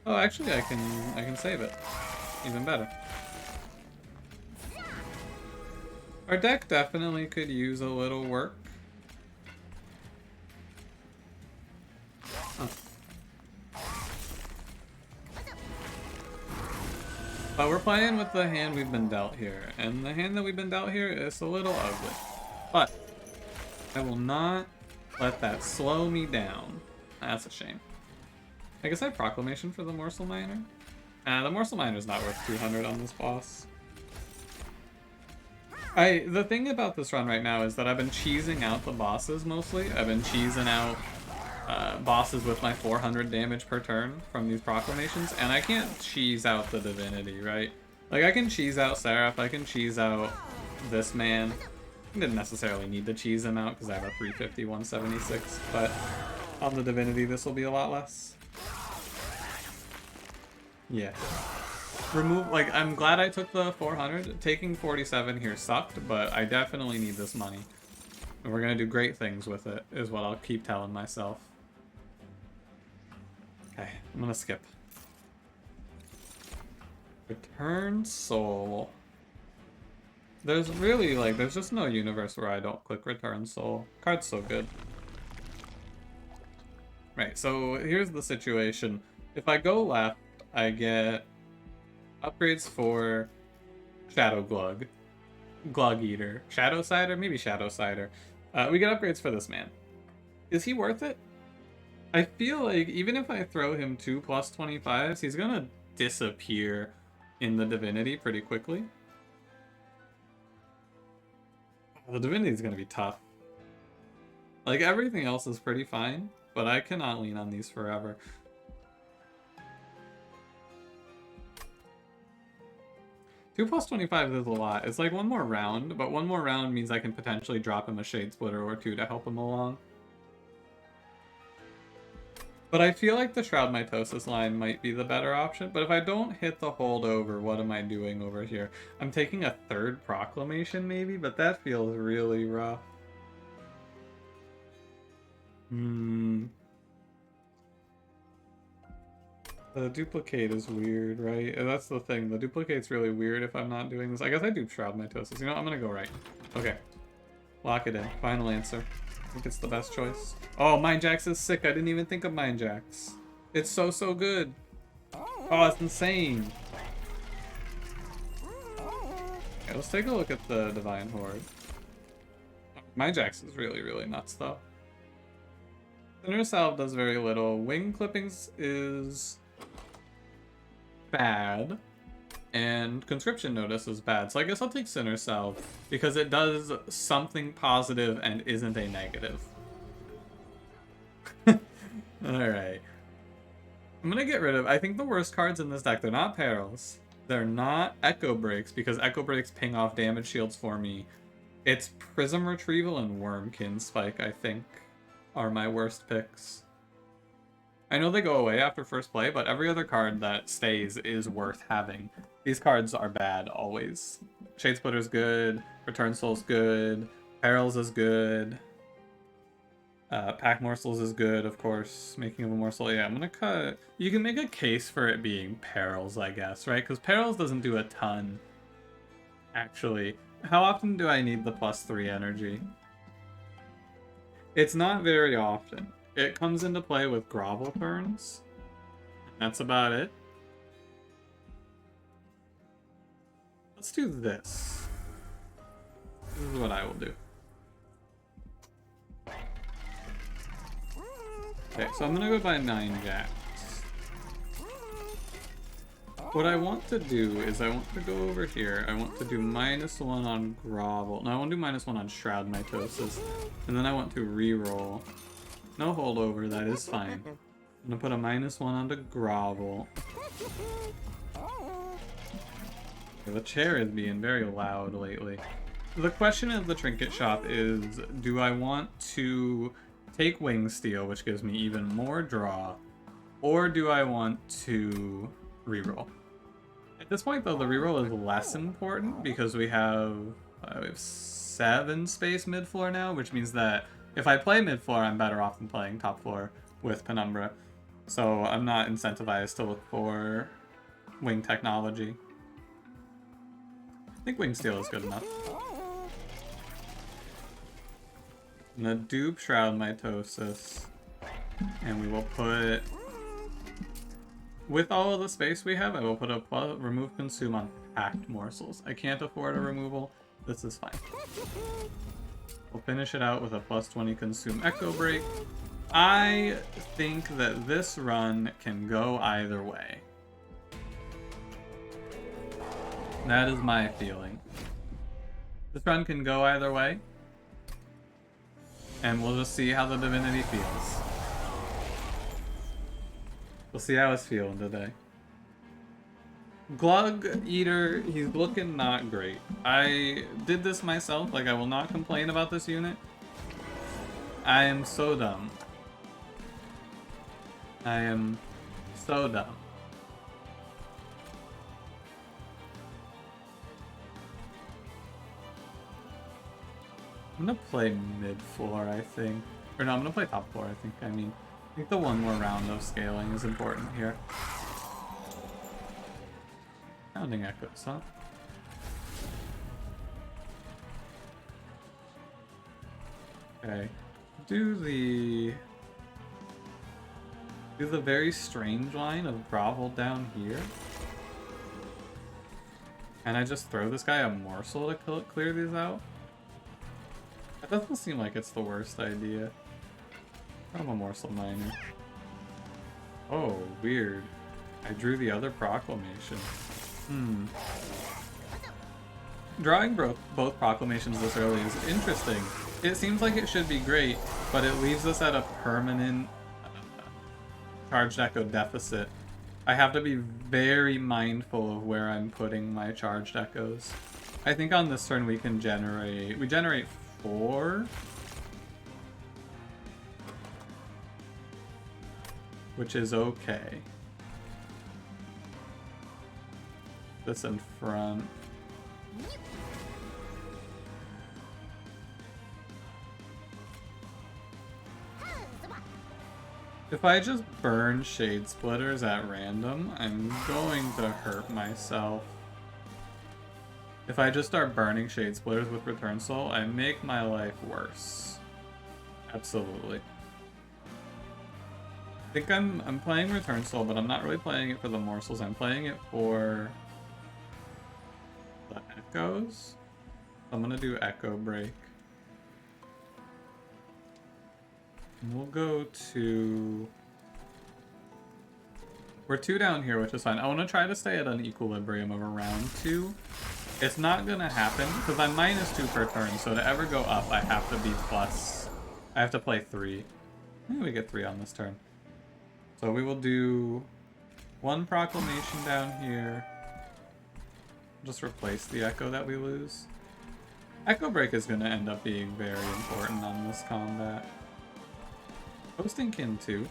Oh, actually I can save it. Even better. Our deck definitely could use a little work. Huh. But we're playing with the hand we've been dealt here, and the hand that we've been dealt here is a little ugly. But I will not let that slow me down. That's a shame. I guess I have Proclamation for the Morsel Miner. The Morsel Miner is not worth 200 on this boss. The thing about this run right now is that I've been cheesing out the bosses mostly. I've been cheesing out bosses with my 400 damage per turn from these proclamations, and I can't cheese out the Divinity, right? Like, I can cheese out Seraph, I can cheese out this man. I didn't necessarily need to cheese him out because I have a 350, 176, but on the Divinity this will be a lot less. Yeah. Remove, like, I'm glad I took the 400. Taking 47 here sucked, but I definitely need this money. And we're gonna do great things with it, is what I'll keep telling myself. Okay, I'm gonna skip. Return Soul. There's really, like, there's just no universe where I don't click Return Soul. Card's so good. Right, so here's the situation. If I go left, I get upgrades for Shadow Glug, Glug Eater, Shadow Cider, maybe Shadow Cider. We get upgrades for this man. Is he worth it? I feel like even if I throw him 2 plus 25s, he's gonna disappear in the Divinity pretty quickly. The Divinity is gonna be tough. Like, everything else is pretty fine, but I cannot lean on these forever. Two plus 25 is a lot. It's like one more round, but one more round means I can potentially drop him a Shade Splitter or 2 to help him along. But I feel like the Shroud Mitosis line might be the better option, but if I don't hit the holdover, what am I doing over here? I'm taking a 3rd Proclamation maybe, but that feels really rough. The duplicate is weird, right? That's the thing. The duplicate's really weird if I'm not doing this. I guess I do Shroud Mitosis. You know what? I'm gonna go right. Okay. Lock it in. Final answer. I think it's the best choice. Oh, Mind Jax is sick. I didn't even think of Mind Jax. It's so, so good. Oh, it's insane. Okay, let's take a look at the Divine Horde. My Jax is really, really nuts, though. Sinner Salve does very little. Wing Clippings is bad. And Conscription Notice is bad. So I guess I'll take Sinner Salve because it does something positive and isn't a negative. Alright. I'm gonna get rid of, I think the worst cards in this deck, they're not Perils. They're not Echo Breaks because Echo Breaks ping off damage shields for me. It's Prism Retrieval and Wurmkin Spike, I think, are my worst picks. I know they go away after first play, but every other card that stays is worth having. These cards are bad, always. Shadesplitter's good, Return Soul's good, Perils is good, Pack Morsels is good, of course. Making of a Morsel, yeah, I'm gonna cut... You can make a case for it being Perils, I guess, right? Because Perils doesn't do a ton, actually. How often do I need the +3 energy? It's not very often. It comes into play with Grovel turns. That's about it. Let's do this. This is what I will do. Okay, so I'm gonna go buy 9 Jacks. What I want to do is I want to go over here. I want to do -1 on Grovel. No, I want to do -1 on Shroud Mitosis. And then I want to reroll. No holdover, that is fine. I'm gonna put a -1 onto Grovel. Okay, the chair is being very loud lately. The question of the Trinket Shop is, do I want to take Wing Steel, which gives me even more draw, or do I want to reroll? At this point, though, the reroll is less important because we have 7 space mid-floor now, which means that if I play mid-floor, I'm better off than playing top floor with Penumbra. So I'm not incentivized to look for Wing Technology. I think Wing Steel is good enough. I'm gonna dupe Shroud Mitosis, and we will put... With all of the space we have, I will put a remove consume on Packed Morsels. I can't afford a removal. This is fine. We'll finish it out with a +20 consume Echo Break. I think that this run can go either way. That is my feeling. This run can go either way. And we'll just see how the Divinity feels. We'll see how it's feeling today. Glug Eater, he's looking not great. I did this myself, like I will not complain about this unit. I am so dumb. I am so dumb. I'm gonna play mid-floor, I think. Or no, I'm gonna play top floor, I think. I think the one more round of scaling is important here. Sounding echoes, huh? Okay. Do the very strange line of Grovel down here. And I just throw this guy a morsel to clear these out? That doesn't seem like it's the worst idea. I'm a morsel miner. Oh, weird. I drew the other proclamation. Drawing both proclamations this early is interesting. It seems like it should be great, but it leaves us at a permanent charged echo deficit. I have to be very mindful of where I'm putting my charged echoes. I think on this turn we generate 4, which is okay. This in front. If I just burn Shade Splitters at random, I'm going to hurt myself. If I just start burning Shade Splitters with Return Soul, I make my life worse. Absolutely. think I'm playing Return Soul, but I'm not really playing it for the morsels. I'm playing it for the echoes. I'm gonna do Echo Break. And we'll go to... We're 2 down here, which is fine. I want to try to stay at an equilibrium of around 2. It's not gonna happen, because I'm -2 per turn, so to ever go up, I have to be plus... I have to play 3. Maybe we get 3 on this turn. So we will do 1 proclamation down here. Just replace the echo that we lose. Echo Break is going to end up being very important on this combat. Hosting Kin 2.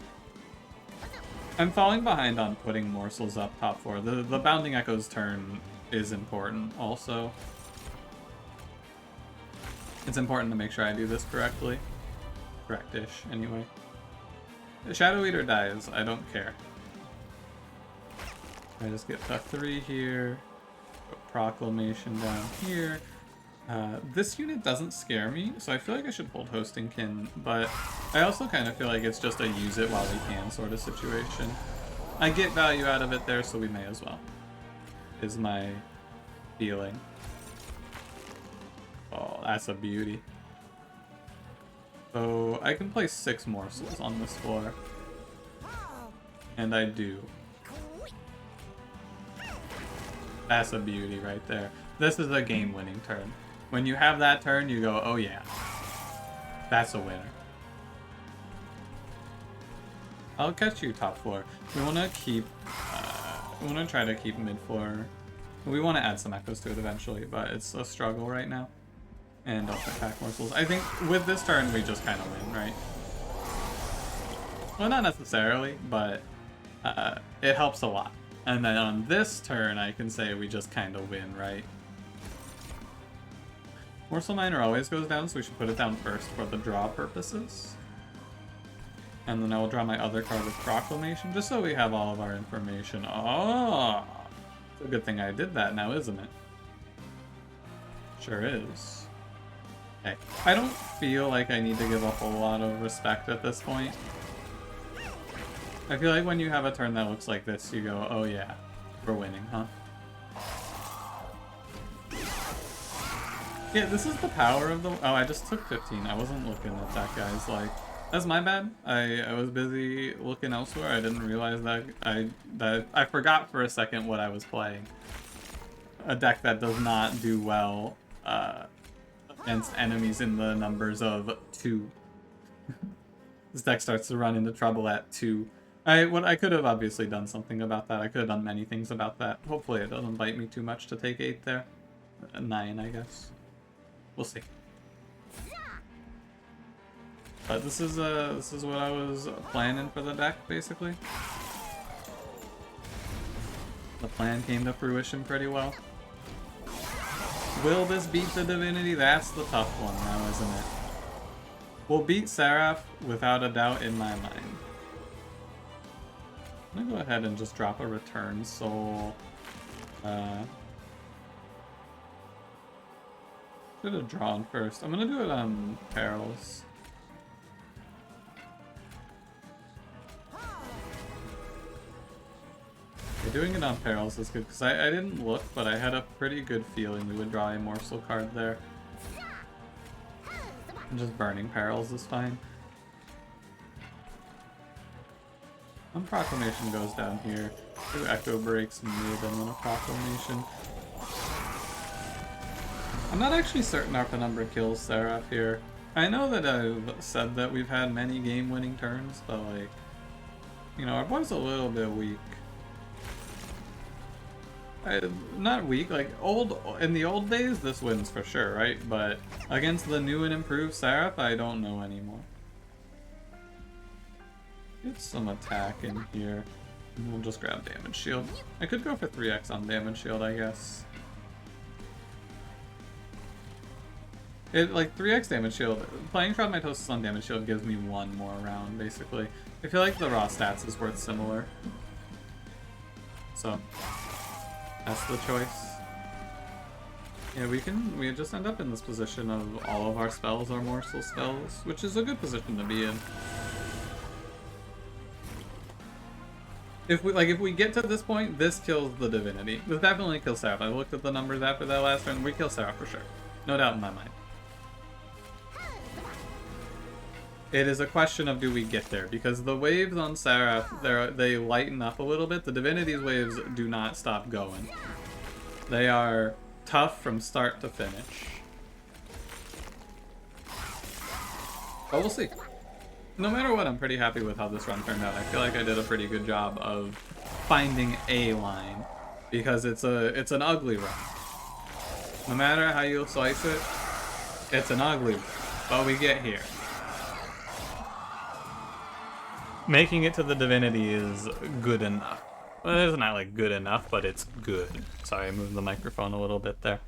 I'm falling behind on putting morsels up top 4. The Bounding Echo's turn is important also. It's important to make sure I do this correctly. Correct-ish, anyway. The Shadow Eater dies, I don't care. I just get the 3 here. Put Proclamation down here. This unit doesn't scare me, so I feel like I should hold Hosting Kin, but I also kind of feel like it's just a use it while we can sort of situation. I get value out of it there, so we may as well, is my feeling. Oh, that's a beauty. So I can place 6 morsels on this floor. And I do. That's a beauty right there. This is a game-winning turn. When you have that turn, you go, oh yeah. That's a winner. I'll catch you top floor. We want to keep... we want to try to keep mid floor. We want to add some echoes to it eventually, but it's a struggle right now. And also attack morsels. I think with this turn, we just kind of win, right? Well, not necessarily, but it helps a lot. And then on this turn, I can say we just kind of win, right? Morsel Miner always goes down, so we should put it down first for the draw purposes. And then I will draw my other card with Proclamation, just so we have all of our information. Oh! It's a good thing I did that now, isn't it? Sure is. Okay. I don't feel like I need to give a whole lot of respect at this point. I feel like when you have a turn that looks like this, you go, oh yeah, we're winning, huh? Yeah, this is the power of the... Oh, I just took 15. I wasn't looking at that, guys. Like, that's my bad. I was busy looking elsewhere. I didn't realize that I forgot for a second what I was playing. A deck that does not do well against enemies in the numbers of 2. This deck starts to run into trouble at 2. I could have obviously done something about that. I could have done many things about that. Hopefully it doesn't bite me too much to take 8 there. 9, I guess. We'll see. But this is what I was planning for the deck, basically. The plan came to fruition pretty well. Will this beat the Divinity? That's the tough one now, isn't it? We'll beat Seraph without a doubt in my mind. I'm gonna go ahead and just drop a Return Soul. Should have drawn first. I'm gonna do it on Perils. Okay, doing it on Perils is good because I didn't look, but I had a pretty good feeling we would draw a morsel card there. And just burning Perils is fine. One Proclamation goes down here. 2 Echo Breaks mid and then a Proclamation. I'm not actually certain our Penumbra kills Seraph here. I know that I've said that we've had many game-winning turns, but like, you know, our boy's a little bit weak. Not weak, like in the old days this wins for sure, right? But against the new and improved Seraph, I don't know anymore. Get some attack in here. And we'll just grab Damage Shield. I could go for 3x on Damage Shield, I guess. Like 3x Damage Shield, playing Shroud Mitosis on Damage Shield gives me 1 more round, basically. I feel like the raw stats is worth similar. So, that's the choice. Yeah, we just end up in this position of all of our spells are morsel spells, which is a good position to be in. If we get to this point, this kills the Divinity. This definitely kills Seraph. I looked at the numbers after that last turn. We kill Seraph for sure. No doubt in my mind. It is a question of do we get there, because the waves on Seraph, they lighten up a little bit. The Divinity's waves do not stop going. They are tough from start to finish. But we'll see. No matter what, I'm pretty happy with how this run turned out. I feel like I did a pretty good job of finding a line, because it's an ugly run. No matter how you slice it, it's an ugly run, but we get here. Making it to the Divinity is good enough. Well, it's not like good enough, but it's good. Sorry, I moved the microphone a little bit there.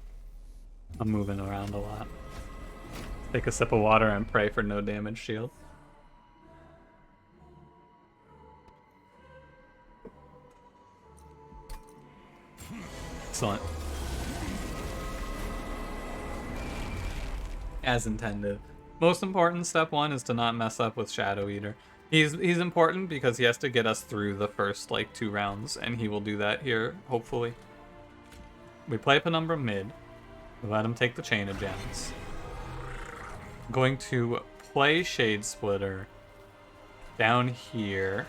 I'm moving around a lot. Take a sip of water and pray for no damage shield. Excellent. As intended. Most important, step one, is to not mess up with Shadow Eater. He's important because he has to get us through the first, like, 2 rounds, and he will do that here, hopefully. We play Penumbra mid. We let him take the Chain of Gems. Going to play Shade Splitter down here.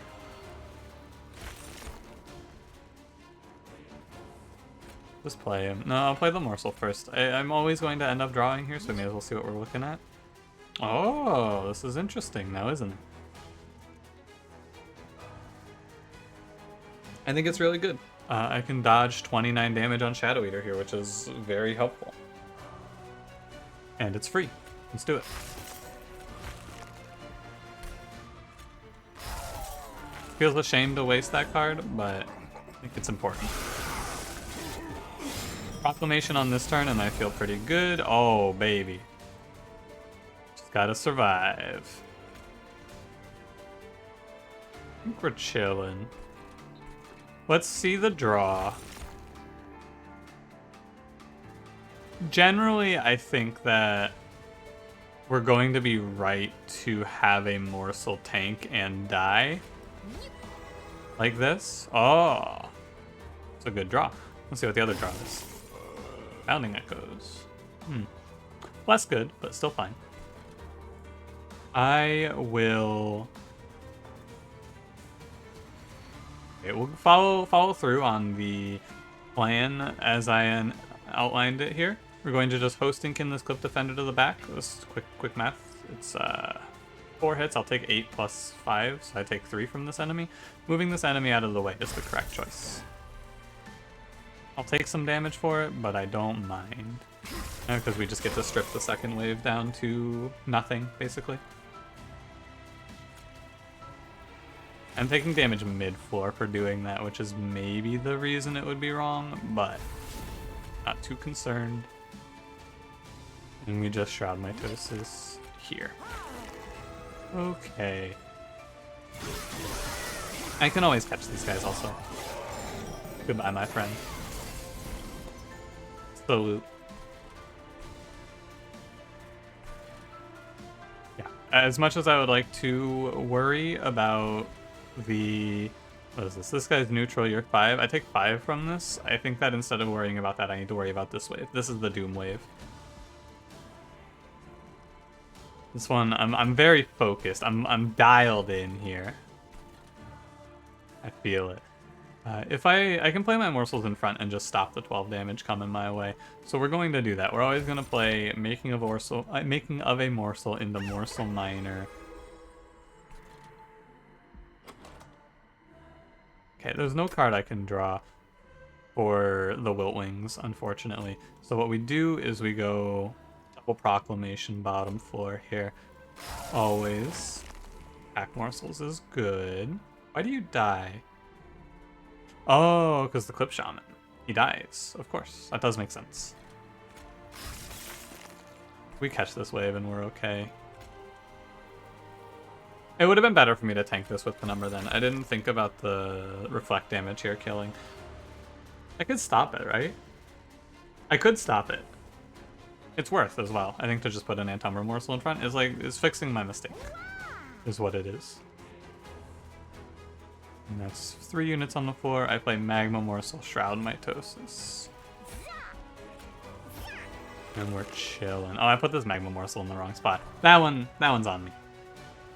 Just play him. No, I'll play the Morsel first. I'm always going to end up drawing here, so we may as well see what we're looking at. Oh, this is interesting now, isn't it? I think it's really good. I can dodge 29 damage on Shadow Eater here, which is very helpful. And it's free. Let's do it. Feels a shame to waste that card, but I think it's important. Proclamation on this turn, and I feel pretty good. Oh, baby. Just gotta survive. I think we're chilling. Let's see the draw. Generally, I think that we're going to be right to have a Morsel tank and die. Like this. Oh. It's a good draw. Let's see what the other draw is. Bounding Echoes. Less good, but still fine. I will... It will follow through on the plan as I outlined it here. We're going to just Hostingkin this Cliff Defender to the back. This is quick math. It's 4 hits. I'll take 8 plus 5, so I take 3 from this enemy. Moving this enemy out of the way is the correct choice. I'll take some damage for it, but I don't mind. Because we just get to strip the second wave down to nothing, basically. I'm taking damage mid-floor for doing that, which is maybe the reason it would be wrong, but not too concerned. And we just Shroud Mitosis here. Okay. I can always catch these guys also. Goodbye, my friend. Salute. Yeah, as much as I would like to worry about the... What is this? This guy's neutral, you're 5. I take 5 from this. I think that instead of worrying about that, I need to worry about this wave. This is the Doom wave. This one, I'm very focused. I'm dialed in here. I feel it. If I can play my morsels in front and just stop the 12 damage coming my way. So we're going to do that. We're always going to play Making of a Morsel into Morsel Minor. Okay, there's no card I can draw for the Wiltwings, unfortunately. So what we do is we go double Proclamation bottom floor here. Always. Pack Morsels is good. Why do you die? Oh, because the Clip Shaman. He dies, of course. That does make sense. We catch this wave and we're okay. It would have been better for me to tank this with Penumbra then. I didn't think about the reflect damage here killing. I could stop it, right? I could stop it. It's worth as well. I think to just put an Antumbra Morsel in front is fixing my mistake. Is what it is. And that's 3 units on the floor. I play Magma Morsel, Shroud Mitosis. And we're chilling. Oh, I put this Magma Morsel in the wrong spot. That one's on me.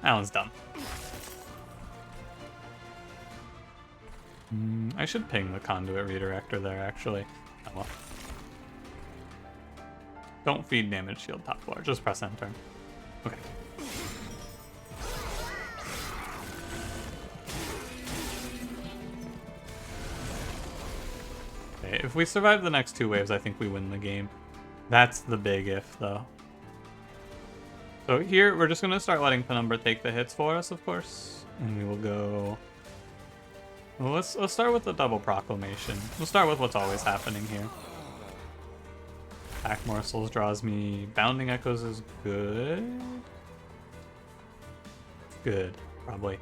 That one's dumb. I should ping the Conduit Redirector there, actually. Oh well. Don't feed damage shield top floor. Just press enter. Okay. Okay, if we survive the next 2 waves, I think we win the game. That's the big if, though. So here, we're just going to start letting Penumbra take the hits for us, of course. And we will go... Well, let's start with the double proclamation. We'll start with what's always happening here. Pack Morsels draws me. Bounding Echoes is good. Good, probably.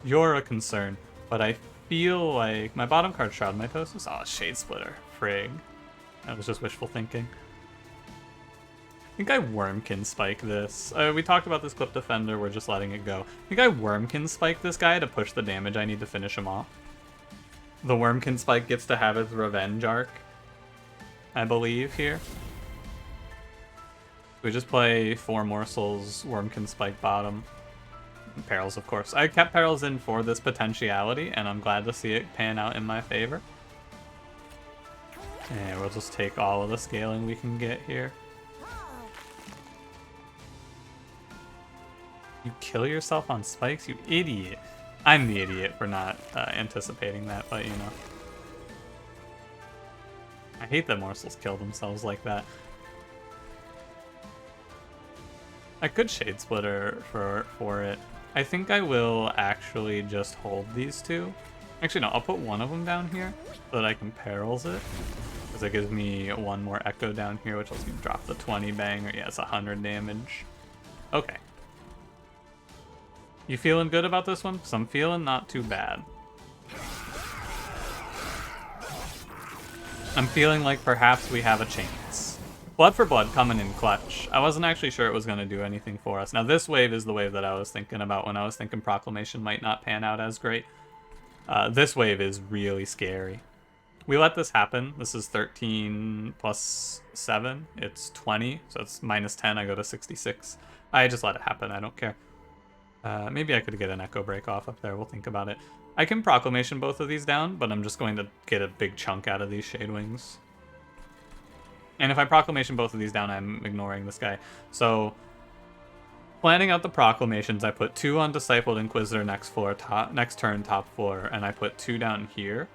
You're a concern, but I feel like my bottom card Shroud Mitosis. Oh, Shade Splitter. Frig. That was just wishful thinking. I think I Wurmkin spike this. We talked about this Clip Defender, we're just letting it go. I think I Wurmkin spike this guy to push the damage I need to finish him off. The Wurmkin spike gets to have his revenge arc, I believe, here. We just play 4 morsels, Wurmkin spike bottom. Perils, of course. I kept Perils in for this potentiality, and I'm glad to see it pan out in my favor. And we'll just take all of the scaling we can get here. You kill yourself on spikes, you idiot. I'm the idiot for not anticipating that, but you know. I hate that morsels kill themselves like that. I could Shade Splitter for it. I think I will actually just hold these 2. Actually, no, I'll put one of them down here so that I can Perils it. Because it gives me 1 more Echo down here, which lets me drop the 20 banger. Yeah, it's 100 damage. Okay. You feeling good about this one? Because I'm feeling not too bad. I'm feeling like perhaps we have a chance. Blood for Blood coming in clutch. I wasn't actually sure it was going to do anything for us. Now this wave is the wave that I was thinking about when I was thinking Proclamation might not pan out as great. This wave is really scary. We let this happen. This is 13 plus 7. It's 20, so it's minus 10. I go to 66. I just let it happen. I don't care. Maybe I could get an Echo Break off up there. We'll think about it. I can Proclamation both of these down, but I'm just going to get a big chunk out of these Shade Wings. And if I Proclamation both of these down, I'm ignoring this guy. So, planning out the Proclamations, I put 2 on Discipled Inquisitor next turn, top floor, and I put 2 down here,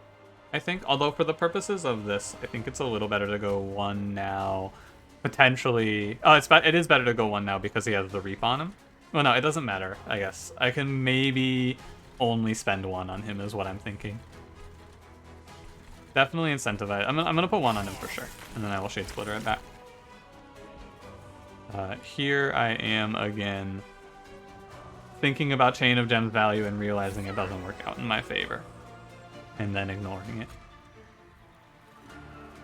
I think. Although for the purposes of this, I think it's a little better to go 1 now. Potentially... Oh, it is better to go 1 now because he has the Reap on him. Well, no, it doesn't matter, I guess. I can maybe only spend 1 on him is what I'm thinking. Definitely incentivize. I'm gonna put 1 on him for sure, and then I will Shade Splitter it back. Here I am again thinking about Chain of Gems value and realizing it doesn't work out in my favor, and then ignoring it.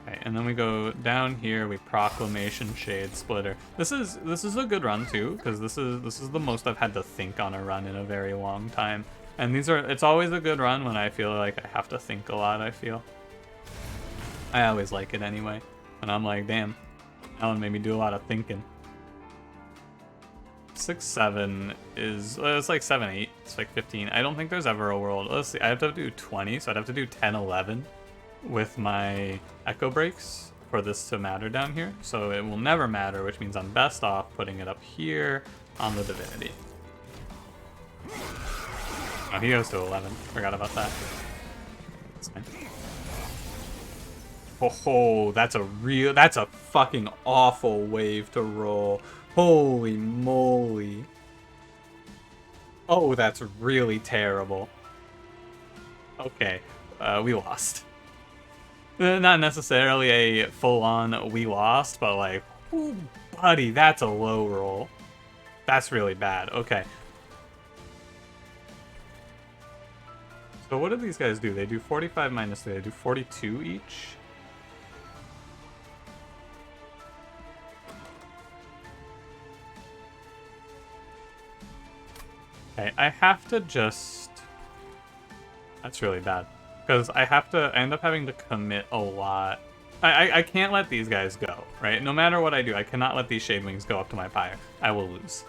Okay, and then we go down here. We Proclamation Shade Splitter. This is a good run too, because this is the most I've had to think on a run in a very long time. And it's always a good run when I feel like I have to think a lot. I always like it anyway. And I'm like, damn, that one made me do a lot of thinking. 6-7 is, it's like 7-8, it's like 15. I don't think there's ever a world, let's see, I have to do 20, so I'd have to do 10-11 with my Echo Breaks for this to matter down here. So it will never matter, which means I'm best off putting it up here on the Divinity. Oh, he goes to 11, forgot about that. That's fine. Oh, that's a fucking awful wave to roll. Holy moly. Oh, that's really terrible. Okay, we lost. Not necessarily a full-on we lost, but like, ooh, buddy, that's a low roll. That's really bad. Okay. So what do these guys do? They do 45 minus 3. They do 42 each. Okay, I have to just That's really bad. Because I end up having to commit a lot. I can't let these guys go, right? No matter what I do, I cannot let these Shade Wings go up to my pyre. I will lose.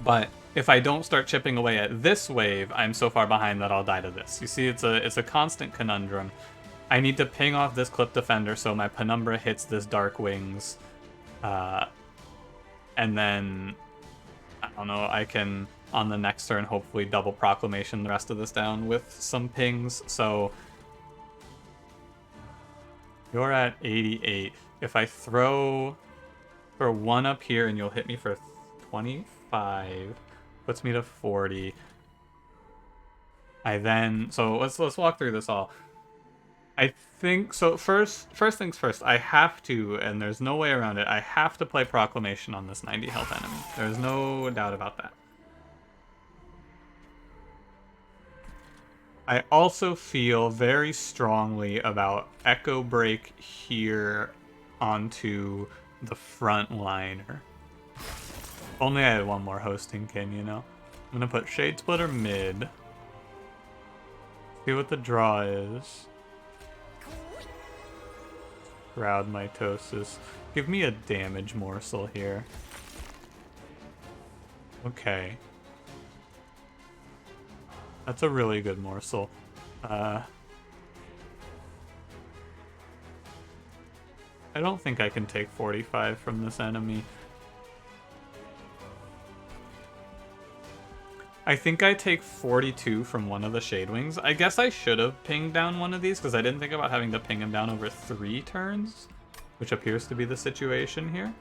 But if I don't start chipping away at this wave, I'm so far behind that I'll die to this. You see, it's a constant conundrum. I need to ping off this Clip Defender so my Penumbra hits this Dark Wings. And then, I don't know, I can, on the next turn, hopefully double Proclamation the rest of this down with some pings. So, you're at 88. If I throw for 1 up here and you'll hit me for 25, puts me to 40. So let's walk through this all. I think, so first things first, I have to, and there's no way around it, I have to play Proclamation on this 90 health enemy. There's no doubt about that. I also feel very strongly about Echo Break here onto the front liner. Only I had one more hosting kin, you know? I'm gonna put Shade Splitter mid. See what the draw is. Shroud Mitosis. Give me a damage morsel here. Okay. That's a really good morsel. I don't think I can take 45 from this enemy. I think I take 42 from one of the Shade Wings. I guess I should have pinged down one of these because I didn't think about having to ping him down over 3 turns, which appears to be the situation here.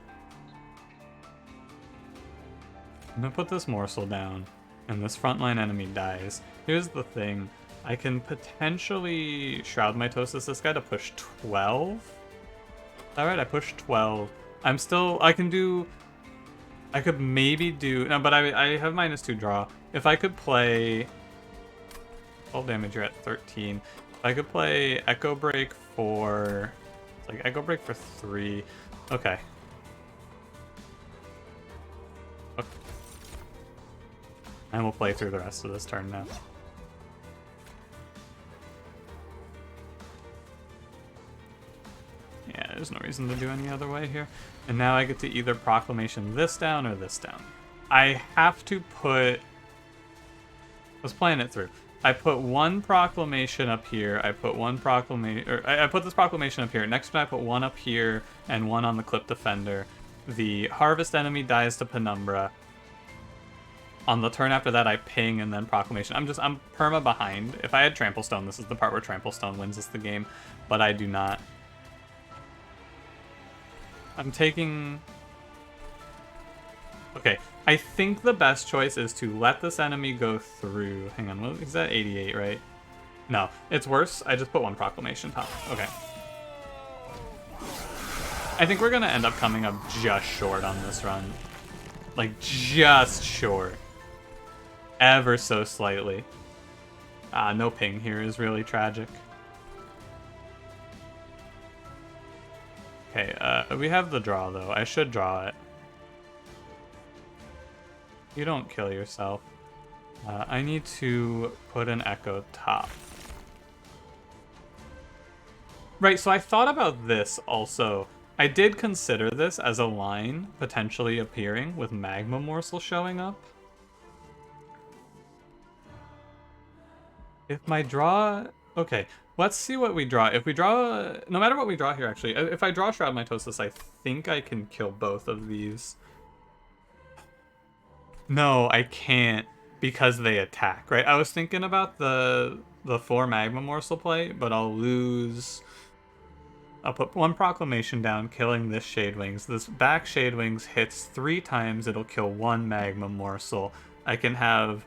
I'm gonna put this morsel down, and this frontline enemy dies. Here's the thing. I can potentially Shroud Mitosis this guy to push 12. Alright, I pushed 12. I could maybe do... No, but I have -2 draw. If I could play... 12 damage, you're at 13. If I could play Echo Break for... It's like Echo Break for 3. Okay. And we'll play through the rest of this turn now. Yeah, there's no reason to do any other way here. And now I get to either Proclamation this down or this down. I have to put... Let's plan it through. I put 1 Proclamation up here. I put 1 Proclamation... I put this Proclamation up here. Next time I put 1 up here and 1 on the Clip Defender. The Harvest enemy dies to Penumbra. On the turn after that, I ping and then Proclamation. I'm perma behind. If I had Trample Stone, this is the part where Trample Stone wins us the game. But I do not. I'm taking... Okay, I think the best choice is to let this enemy go through. Hang on, what is that? 88, right? No, it's worse. I just put 1 Proclamation top. Okay. I think we're gonna end up coming up just short on this run. Like, just short. Ever so slightly. No ping here is really tragic. Okay, we have the draw, though. I should draw it. You don't kill yourself. I need to put an Echo top. Right, so I thought about this also. I did consider this as a line potentially appearing with Magma Morsel showing up. If my draw... Okay, let's see what we draw. If we draw... No matter what we draw here, actually. If I draw Shroud Mitosis, I think I can kill both of these. No, I can't, because they attack, right? I was thinking about the 4 Magma Morsel play, but I'll lose... I'll put 1 Proclamation down, killing this Shade Wings. This back Shade Wings hits 3 times, it'll kill 1 Magma Morsel. I can have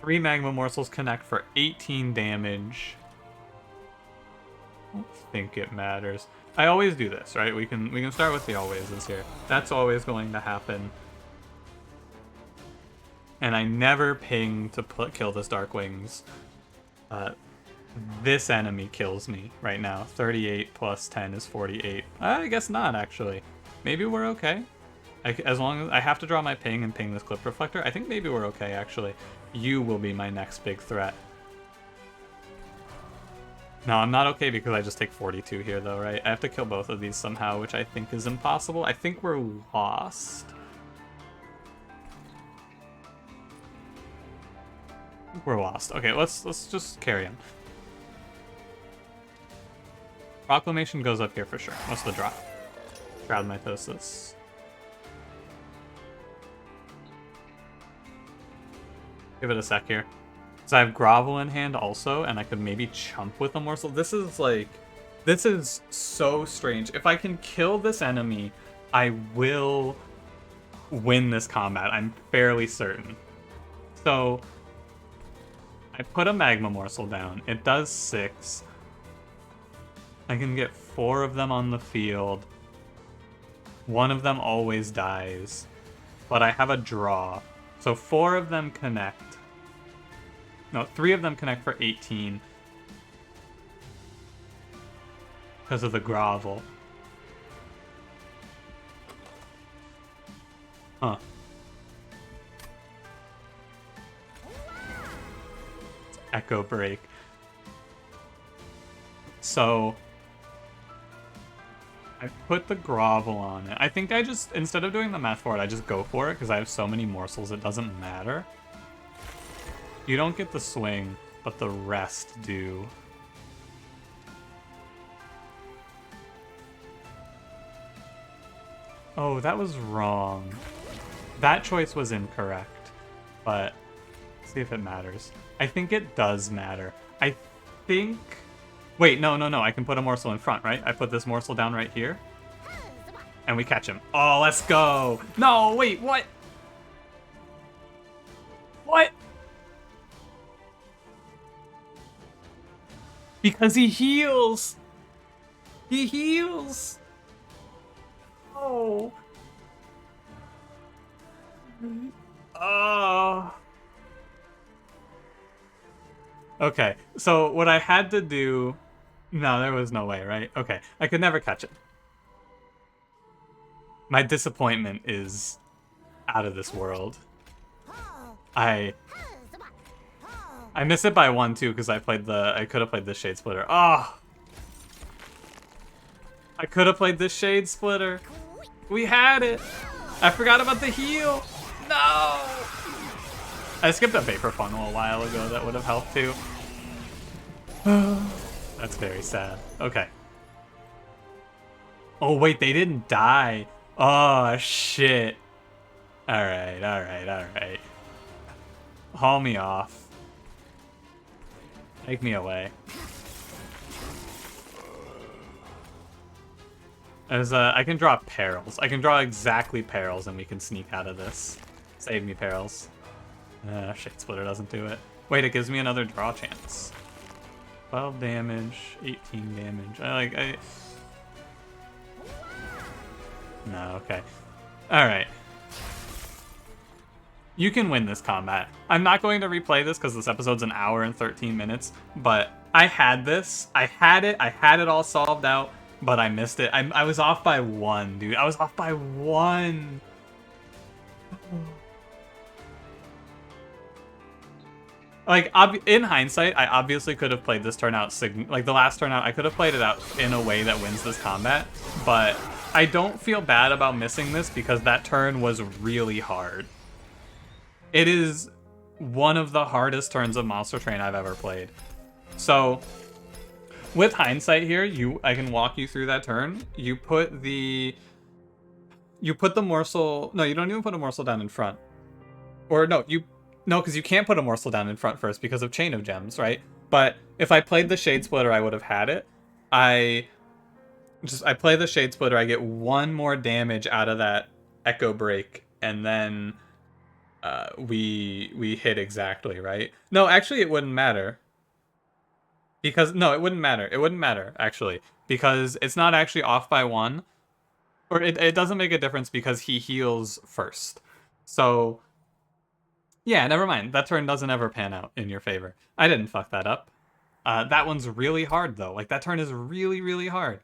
3 Magma Morsels connect for 18 damage. I don't think it matters. I always do this, right? We can start with the alwayses here. That's always going to happen. And I never ping to kill this Dark Wings. This enemy kills me right now. 38 plus 10 is 48. I guess not, actually. Maybe we're okay. As long as I have to draw my ping and ping this Clip Reflector, I think maybe we're okay, actually. You will be my next big threat. No, I'm not okay because I just take 42 here, though, right? I have to kill both of these somehow, which I think is impossible. I think we're lost. We're lost. Okay, let's just carry him. Proclamation goes up here for sure. What's the drop? Crowd mitosis. Give it a sec here. So I have Grovel in hand also, and I could maybe chump with a morsel. This is so strange. If I can kill this enemy, I will win this combat. I'm fairly certain. So I put a magma morsel down. It does 6. I can get 4 of them on the field. One of them always dies. But I have a draw. So 4 of them connect. No, 3 of them connect for 18. Because of the grovel. Huh. It's Echo Break. So I put the grovel on it. I think I just, instead of doing the math for it, I just go for it because I have so many morsels it doesn't matter. You don't get the swing, but the rest do. Oh, that was wrong. That choice was incorrect, but let's see if it matters. I think it does matter. I think... Wait, no. I can put a morsel in front, right? I put this morsel down right here. And we catch him. Oh, let's go. No, wait, what? What? Because he heals. He heals. Oh. Oh. Okay, so what I had to do... No, there was no way, right? Okay, I could never catch it. My disappointment is out of this world. I miss it by 1 too because I could have played the Shade Splitter. Oh, I could have played the Shade Splitter. We had it. I forgot about the heal. No. I skipped a Vapor Funnel a while ago. That would have helped too. That's very sad. Okay. Oh wait, they didn't die. Oh shit. Alright. Haul me off. Take me away. I can draw perils. I can draw exactly perils and we can sneak out of this. Save me, perils. Shade Splitter doesn't do it. Wait, it gives me another draw chance. 12 damage, 18 damage. No, okay. Alright. You can win this combat. I'm not going to replay this because this episode's an hour and 13 minutes, but I had this. I had it all solved out, but I missed it. I was off by 1, dude. I was off by 1. Like, in hindsight, I obviously could have played this turn out, like the last turn out, I could have played it out in a way that wins this combat, but I don't feel bad about missing this because that turn was really hard. It is one of the hardest turns of Monster Train I've ever played. So, with hindsight here, I can walk you through that turn. You put the morsel, no, you don't even put a morsel down in front. Or no, because you can't put a morsel down in front first because of Chain of Gems, right? But if I played the Shade Splitter, I would have had it. I play the Shade Splitter, I get 1 more damage out of that Echo Break, and then we hit exactly, right? No, actually it wouldn't matter. Because, no, it wouldn't matter. It wouldn't matter, actually. Because it's not actually off by 1. Or it doesn't make a difference because he heals first. So... yeah, never mind. That turn doesn't ever pan out in your favor. I didn't fuck that up. That one's really hard, though. Like, that turn is really, really hard.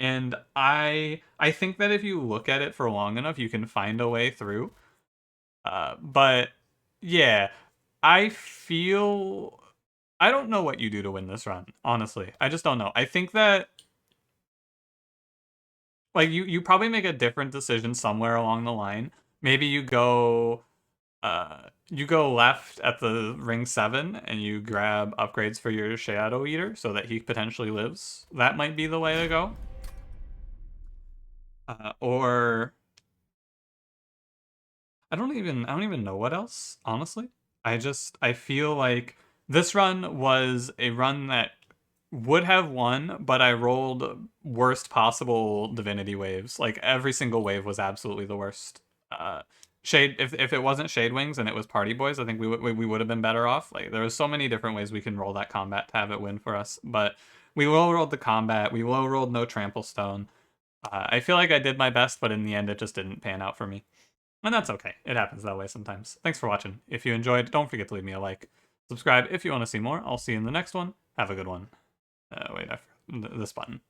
And I think that if you look at it for long enough, you can find a way through. But, yeah. I feel I don't know what you do to win this run, honestly. I just don't know. I think that like you probably make a different decision somewhere along the line. Maybe you go left at the ring 7 and you grab upgrades for your Shadow Eater so that he potentially lives. That might be the way to go. Or I don't even know what else, honestly. I feel like this run was a run that would have won, but I rolled worst possible Divinity waves. Like every single wave was absolutely the worst. Uh, Shade if it wasn't Shade Wings and it was Party Boys, I think we would have been better off. Like there was so many different ways we can roll that combat to have it win for us, but we low rolled the combat. We low rolled no Trample Stone. I feel like I did my best, but in the end, it just didn't pan out for me. And that's okay. It happens that way sometimes. Thanks for watching. If you enjoyed, don't forget to leave me a like. Subscribe if you want to see more. I'll see you in the next one. Have a good one. Wait, I forgot this button.